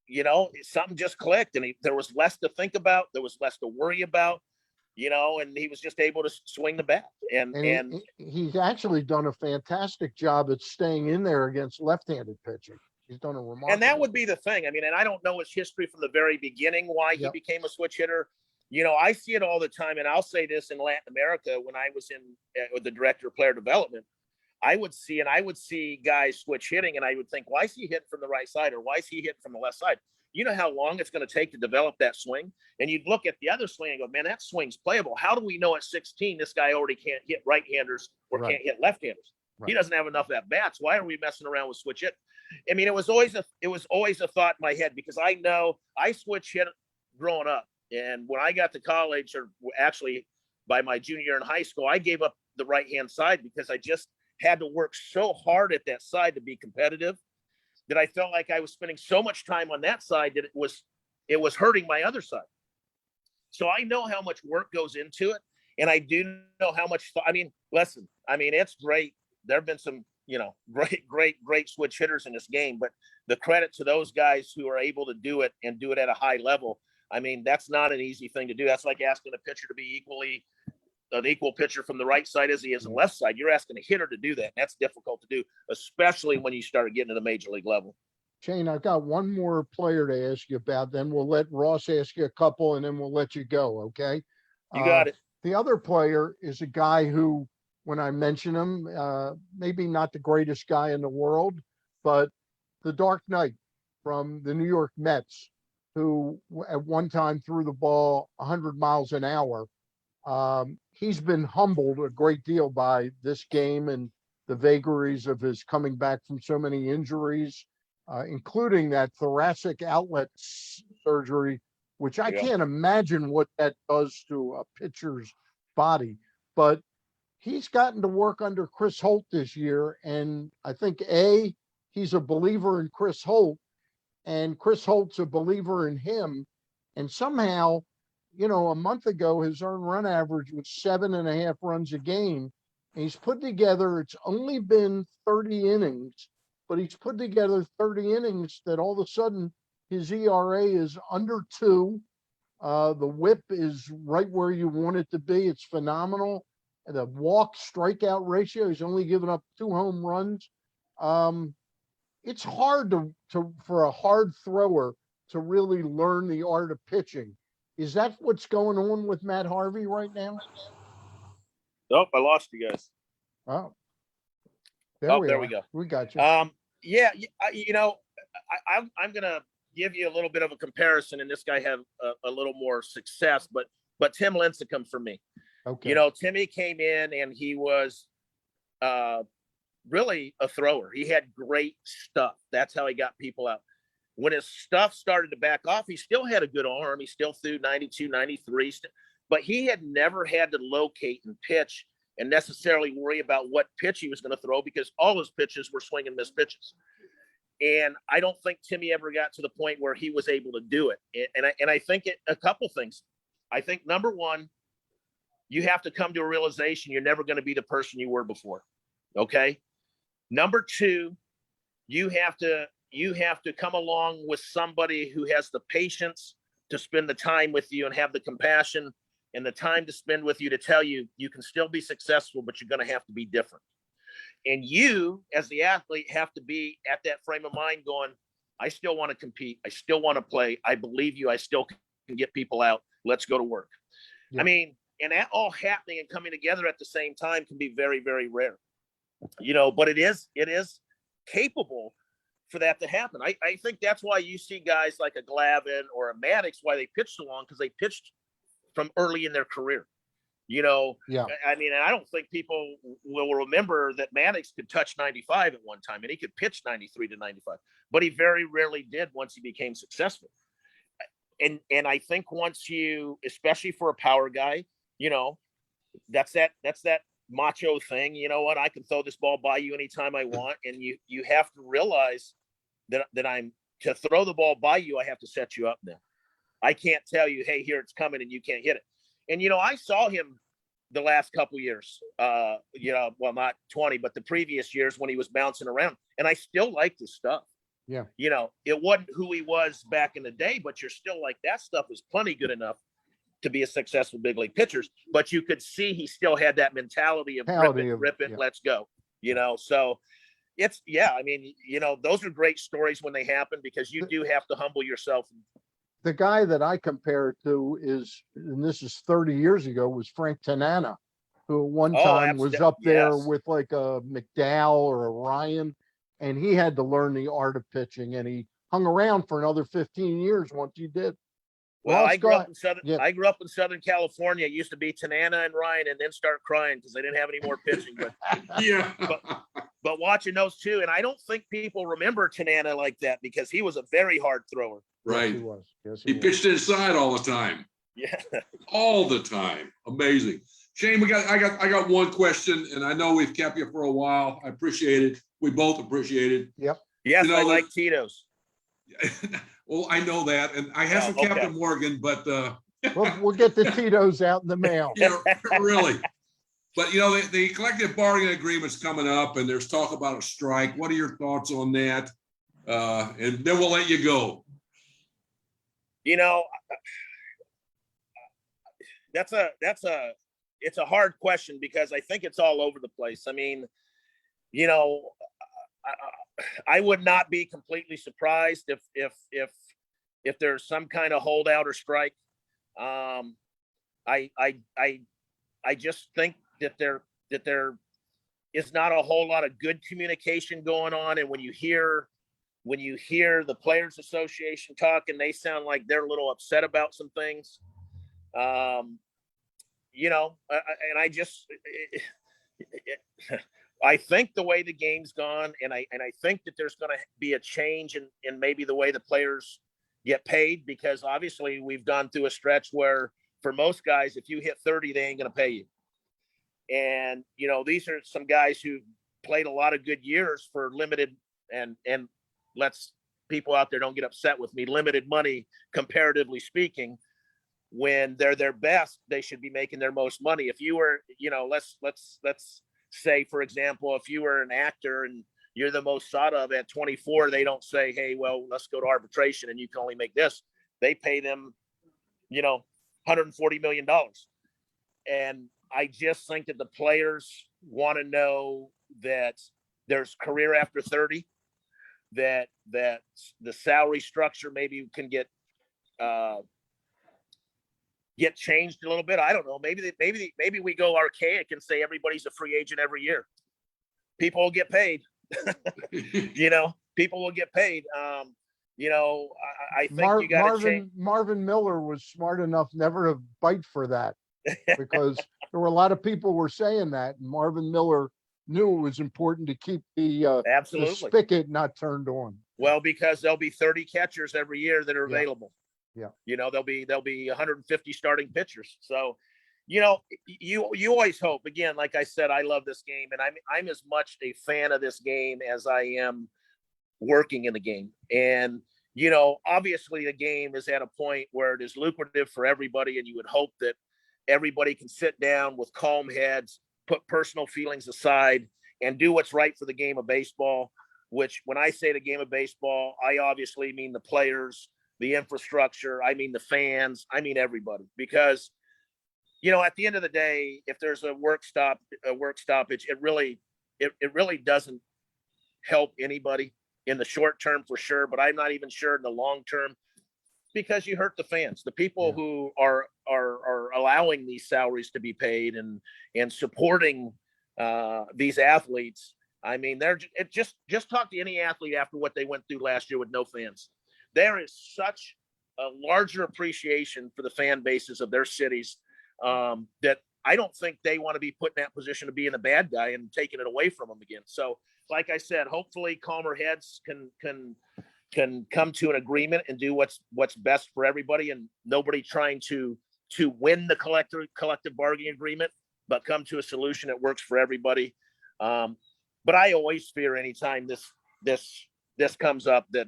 You know, something just clicked, and there was less to think about. There was less to worry about, you know, and he was just able to swing the bat. And he's actually done a fantastic job at staying in there against left-handed pitching. He's done a remarkable. And that would be the thing. I mean, and I don't know his history from the very beginning, why he became a switch hitter. You know, I see it all the time, and I'll say this in Latin America when I was with the director of player development, I would see guys switch hitting, and I would think, why is he hitting from the right side, or why is he hitting from the left side? You know how long it's going to take to develop that swing? And you'd look at the other swing and go, man, that swing's playable. How do we know at 16 this guy already can't hit right-handers or can't hit left-handers? He doesn't have enough at-bats. Why are we messing around with switch hit? I mean, it was always a thought in my head, because I know I switch hit growing up. And when I got to college, or actually by my junior year in high school, I gave up the right-hand side because I just had to work so hard at that side to be competitive, that I felt like I was spending so much time on that side that it was hurting my other side. So I know how much work goes into it. And I do know how much, I mean, listen, I mean, it's great. There've been some, you know, great switch hitters in this game, but the credit to those guys who are able to do it and do it at a high level. I mean, that's not an easy thing to do. That's like asking a pitcher to be an equal pitcher from the right side as he is on the left side. You're asking a hitter to do that. That's difficult to do, especially when you start getting to the major league level. Shane, I've got one more player to ask you about. Then we'll let Ross ask you a couple, and then we'll let you go. Okay. You got it. The other player is a guy who, when I mention him, maybe not the greatest guy in the world, but the Dark Knight from the New York Mets, who at one time threw the ball 100 miles an hour. He's been humbled a great deal by this game and the vagaries of his coming back from so many injuries, including that thoracic outlet surgery, which I can't imagine what that does to a pitcher's body. But he's gotten to work under Chris Holt this year, and I think he's a believer in Chris Holt, and Chris Holt's a believer in him. And somehow, you know, a month ago, his earned run average was 7.5 runs a game. And he's put together, it's only been 30 innings, but he's put together 30 innings that all of a sudden his ERA is under 2. The whip is right where you want it to be. It's phenomenal. The walk strikeout ratio, he's only given up 2 home runs. It's hard for a hard thrower to really learn the art of pitching. Is that what's going on with Matt Harvey right now? Nope, I lost you guys. Oh, there we go. We got you. Yeah, you know, I'm gonna give you a little bit of a comparison, and this guy had a little more success, but Tim Lincecum for me. Okay. You know, Timmy came in and he was really a thrower. He had great stuff. That's how he got people out. When his stuff started to back off, he still had a good arm. He still threw 92, 93, but he had never had to locate and pitch and necessarily worry about what pitch he was going to throw, because all his pitches were swing and miss pitches. And I don't think Timmy ever got to the point where he was able to do it. And I think a couple things. I think number one, you have to come to a realization you're never going to be the person you were before. Okay. Number two, you have to come along with somebody who has the patience to spend the time with you and have the compassion and the time to spend with you to tell you you can still be successful, but you're going to have to be different. And you, as the athlete, have to be at that frame of mind going, I still want to compete. I still want to play. I believe you. I still can get people out. Let's go to work. Yeah. I mean, and that all happening and coming together at the same time can be very, very rare, you know, but it is capable for that to happen. I think that's why you see guys like a Glavin or a Maddox, why they pitch so long, because they pitched from early in their career. You know, yeah. I mean, I don't think people will remember that Maddox could touch 95 at one time, and he could pitch 93 to 95, but he very rarely did once he became successful. And I think once you, especially for a power guy, you know, that's that macho thing. You know what? I can throw this ball by you anytime I want, and you have to realize that I'm to throw the ball by you. I have to set you up now. I can't tell you, hey, here it's coming, and you can't hit it. And, you know, I saw him the last couple years, you know, well, not 20, but the previous years when he was bouncing around, and I still liked his stuff. Yeah. You know, it wasn't who he was back in the day, but you're still like, that stuff is plenty good enough to be a successful big league pitcher. But you could see he still had that mentality of rip it, yeah. Let's go, you know? So it's, yeah, I mean, you know, those are great stories when they happen, because you do have to humble yourself. The guy that I compare it to is, and this is 30 years ago, was Frank Tanana, who at one time was up there with like a McDowell or a Ryan, and he had to learn the art of pitching, and he hung around for another 15 years once he did. Well, I grew up in Southern California. It used to be Tanana and Ryan, and then start crying because they didn't have any more pitching. But yeah, but watching those two, and I don't think people remember Tanana like that, because he was a very hard thrower. Right. Yes, he was. Yes, he pitched inside all the time. Yeah. All the time. Amazing. Shane, I got one question, and I know we've kept you for a while. I appreciate it. We both appreciate it. Yep. Yes, you know, I like Tito's. Well, I know that, and I have some Captain Morgan, but we'll get the Tito's out in the mail. Yeah, really. But you know, the collective bargaining agreement's coming up, and there's talk about a strike. What are your thoughts on that? And then we'll let you go. You know, it's a hard question, because I think it's all over the place. I mean, you know, I would not be completely surprised if there's some kind of holdout or strike. I just think that there is not a whole lot of good communication going on, and when you hear the Players Association talking, they sound like they're a little upset about some things. You know, and I think the way the game's gone, and I think that there's going to be a change in maybe the way the players get paid, because obviously we've gone through a stretch where for most guys, if you hit 30, they ain't going to pay you. And, you know, these are some guys who played a lot of good years for limited and let's people out there don't get upset with me, limited money, comparatively speaking. When they're their best, they should be making their most money. If you were, you know, let's say, for example, if you were an actor and you're the most sought of at 24, they don't say, hey, well, let's go to arbitration and you can only make this. They pay them, you know, $140 million. And I just think that the players want to know that there's career after 30, that the salary structure maybe can get changed a little bit. I don't know. Maybe we go archaic and say everybody's a free agent every year. People will get paid. You know, people will get paid. you know, I think you got to change. Marvin Miller was smart enough never to bite for that, because there were a lot of people were saying that, and Marvin Miller knew it was important to keep the Absolutely spigot not turned on. Well, because there'll be 30 catchers every year that are available. Yeah. You know, there'll be 150 starting pitchers. So, you know, you always hope. Again, like I said, I love this game, and I'm as much a fan of this game as I am working in the game. And, you know, obviously the game is at a point where it is lucrative for everybody, and you would hope that everybody can sit down with calm heads, put personal feelings aside, and do what's right for the game of baseball. Which, when I say the game of baseball, I obviously mean the players, the infrastructure, I mean the fans, I mean everybody. Because, you know, at the end of the day, if there's a work stoppage, it really doesn't help anybody in the short term for sure. But I'm not even sure in the long term, because you hurt the fans, the people who are allowing these salaries to be paid and supporting these athletes. I mean, just talk to any athlete after what they went through last year with no fans. There is such a larger appreciation for the fan bases of their cities that I don't think they want to be put in that position of being a bad guy and taking it away from them again. So, like I said, hopefully calmer heads can come to an agreement and do what's best for everybody, and nobody trying to win the collective bargaining agreement, but come to a solution that works for everybody. But I always fear anytime this comes up that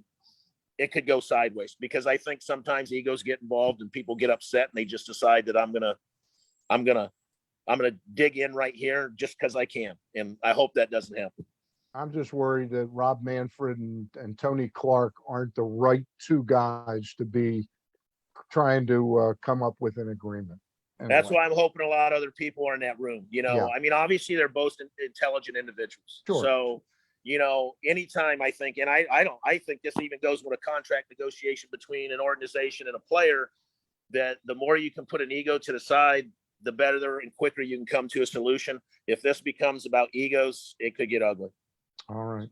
it could go sideways, because I think sometimes egos get involved and people get upset and they just decide that I'm gonna dig in right here just because I can. And I hope that doesn't happen. I'm just worried that Rob Manfred and Tony Clark aren't the right two guys to be trying to come up with an agreement. Anyway. That's why I'm hoping a lot of other people are in that room. You know, I mean, obviously they're both intelligent individuals. Sure. So, you know, anytime I think, and I think this even goes with a contract negotiation between an organization and a player, that the more you can put an ego to the side, the better and quicker you can come to a solution. If this becomes about egos, it could get ugly. All right.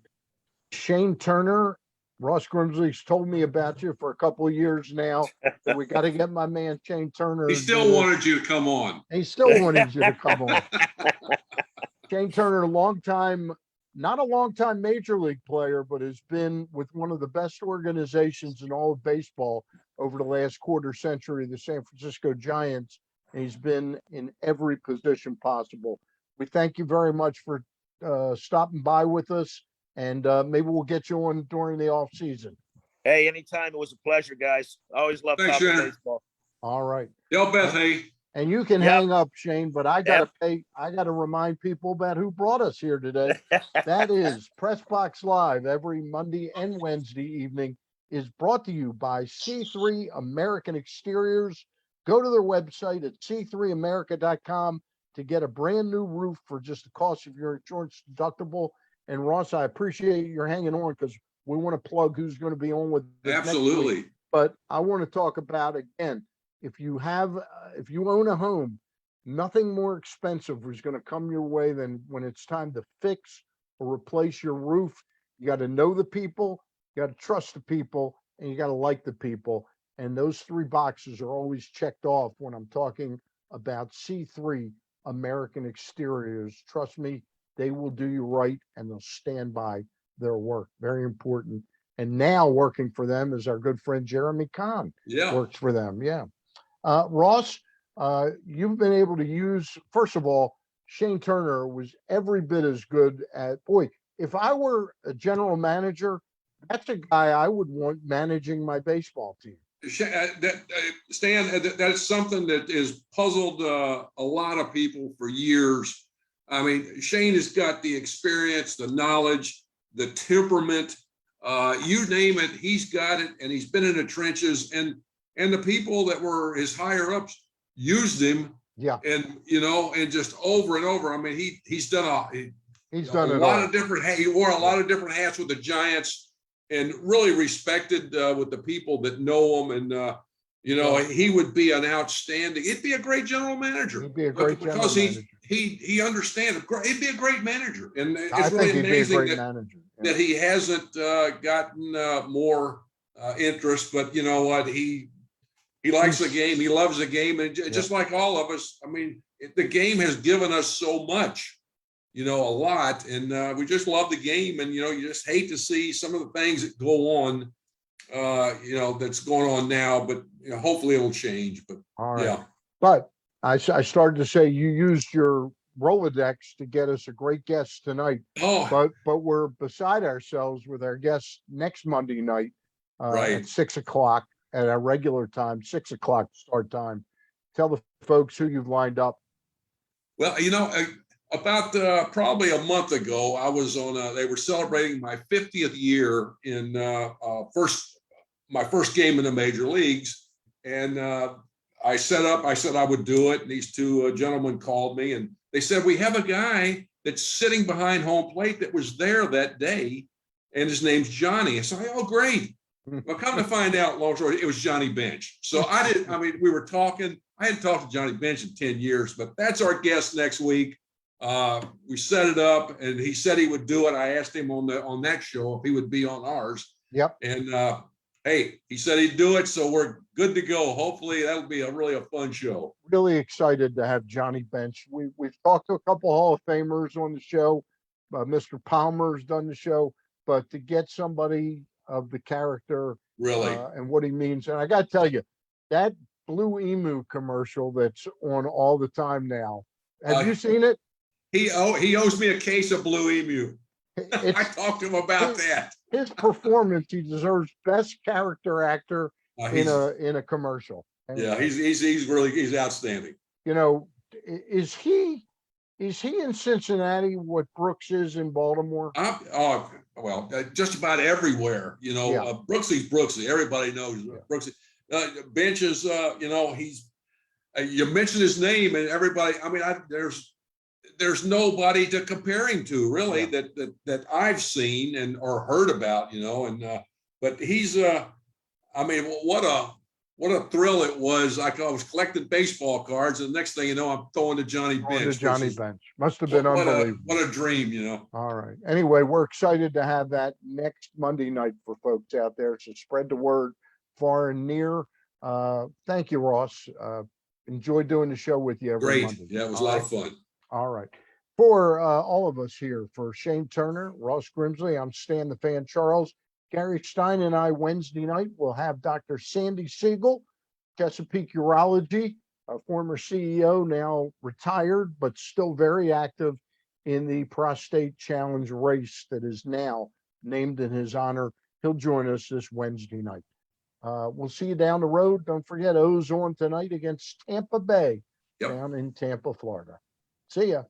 Shane Turner, Ross Grimsley's told me about you for a couple of years now. So we got to get my man Shane Turner. He still wanted you to come on. He still wanted you to come on. Shane Turner, not a long time major league player, but has been with one of the best organizations in all of baseball over the last quarter century, the San Francisco Giants. And he's been in every position possible. We thank you very much for stopping by with us. And maybe we'll get you on during the off season. Hey, anytime. It was a pleasure, guys. I always love talking baseball. All right. Yo, Beth, hey. And you can hang up, Shane, but I gotta remind people about who brought us here today. That is Press Box Live every Monday and Wednesday evening is brought to you by C3 American Exteriors. Go to their website at c3america.com to get a brand new roof for just the cost of your insurance deductible. And Ross, I appreciate your hanging on, because we want to plug who's going to be on with us. Absolutely. But I want to talk about, again, if you own a home, nothing more expensive is going to come your way than when it's time to fix or replace your roof. You got to know the people, you got to trust the people, and you got to like the people. And those three boxes are always checked off when I'm talking about C3 American Exteriors. Trust me, they will do you right, and they'll stand by their work. Very important. And now working for them is our good friend Jeremy Kahn. Yeah. Works for them. Yeah. Ross, you've been able to use, first of all, Shane Turner was every bit as good at, boy, if I were a general manager, that's a guy I would want managing my baseball team. Stan, that's something that has puzzled a lot of people for years. I mean, Shane has got the experience, the knowledge, the temperament, you name it, he's got it, and he's been in the trenches, and the people that were his higher ups used him. Yeah. And, you know, and just over and over. I mean, he's done a lot of different, he wore a lot of different hats with the Giants, and really respected with the people that know him. And, you know, he would be an outstanding, he'd be a great general manager. He'd be a great general manager. Because he understands, he'd be a great manager. And I it's really think amazing he'd be a great manager. that he hasn't gotten more interest, but you know what? He likes the game. He loves the game, and just like all of us, I mean, the game has given us so much, you know, a lot, and we just love the game. And you know, you just hate to see some of the things that go on, you know, that's going on now. But you know, hopefully it'll change. But All right. yeah, But I started to say you used your Rolodex to get us a great guest tonight, oh, but we're beside ourselves with our guest next Monday night right. at 6 o'clock at our regular time, 6 o'clock start time. Tell the folks who you've lined up. Well, you know, about probably a month ago, I was on. They were celebrating my 50th year in my first game in the major leagues, and I said I would do it. And these two gentlemen called me, and they said we have a guy that's sitting behind home plate that was there that day, and his name's Johnny. I said, oh, great. Well, come to find out, long story, it was Johnny Bench. So I mean, we were talking. I hadn't talked to Johnny Bench in 10 years, but that's our guest next week. We set it up, and he said he would do it. I asked him on that show if he would be on ours. Yep. And hey, he said he'd do it, so we're good to go. Hopefully, that'll be really a fun show. Really excited to have Johnny Bench. We've talked to a couple Hall of Famers on the show. Mr. Palmer's done the show, but to get somebody of the character Really, and what he means, and I got to tell you, that Blue Emu commercial that's on all the time now. Have you seen it? He owes me a case of Blue Emu. I talked to him about that. His performance, he deserves best character actor in a commercial. Anyway, yeah, he's outstanding. You know, is he in Cincinnati what Brooks is in Baltimore? Well, just about everywhere. You know, Yeah. Brooksy's Brooksy. Everybody knows Brooksy. Bench is, you know, he's. You mentioned his name, and everybody. I mean, there's nobody to compare him to really that I've seen and or heard about. You know, and but he's. I mean, what a thrill it was! I was collecting baseball cards, and the next thing you know, I'm throwing to Johnny Bench. Bench must have been unbelievable. What a dream, you know. All right. Anyway, we're excited to have that next Monday night for folks out there. So spread the word far and near. Thank you, Ross. Enjoyed doing the show with you every Monday. Yeah, it was a lot of fun. All right. For all of us here, for Shane Turner, Ross Grimsley, I'm Stan the Fan Charles. Gary Stein and I, Wednesday night, will have Dr. Sandy Siegel, Chesapeake Urology, a former CEO, now retired, but still very active in the prostate challenge race that is now named in his honor. He'll join us this Wednesday night. We'll see you down the road. Don't forget, O's on tonight against Tampa Bay down in Tampa, Florida. See ya.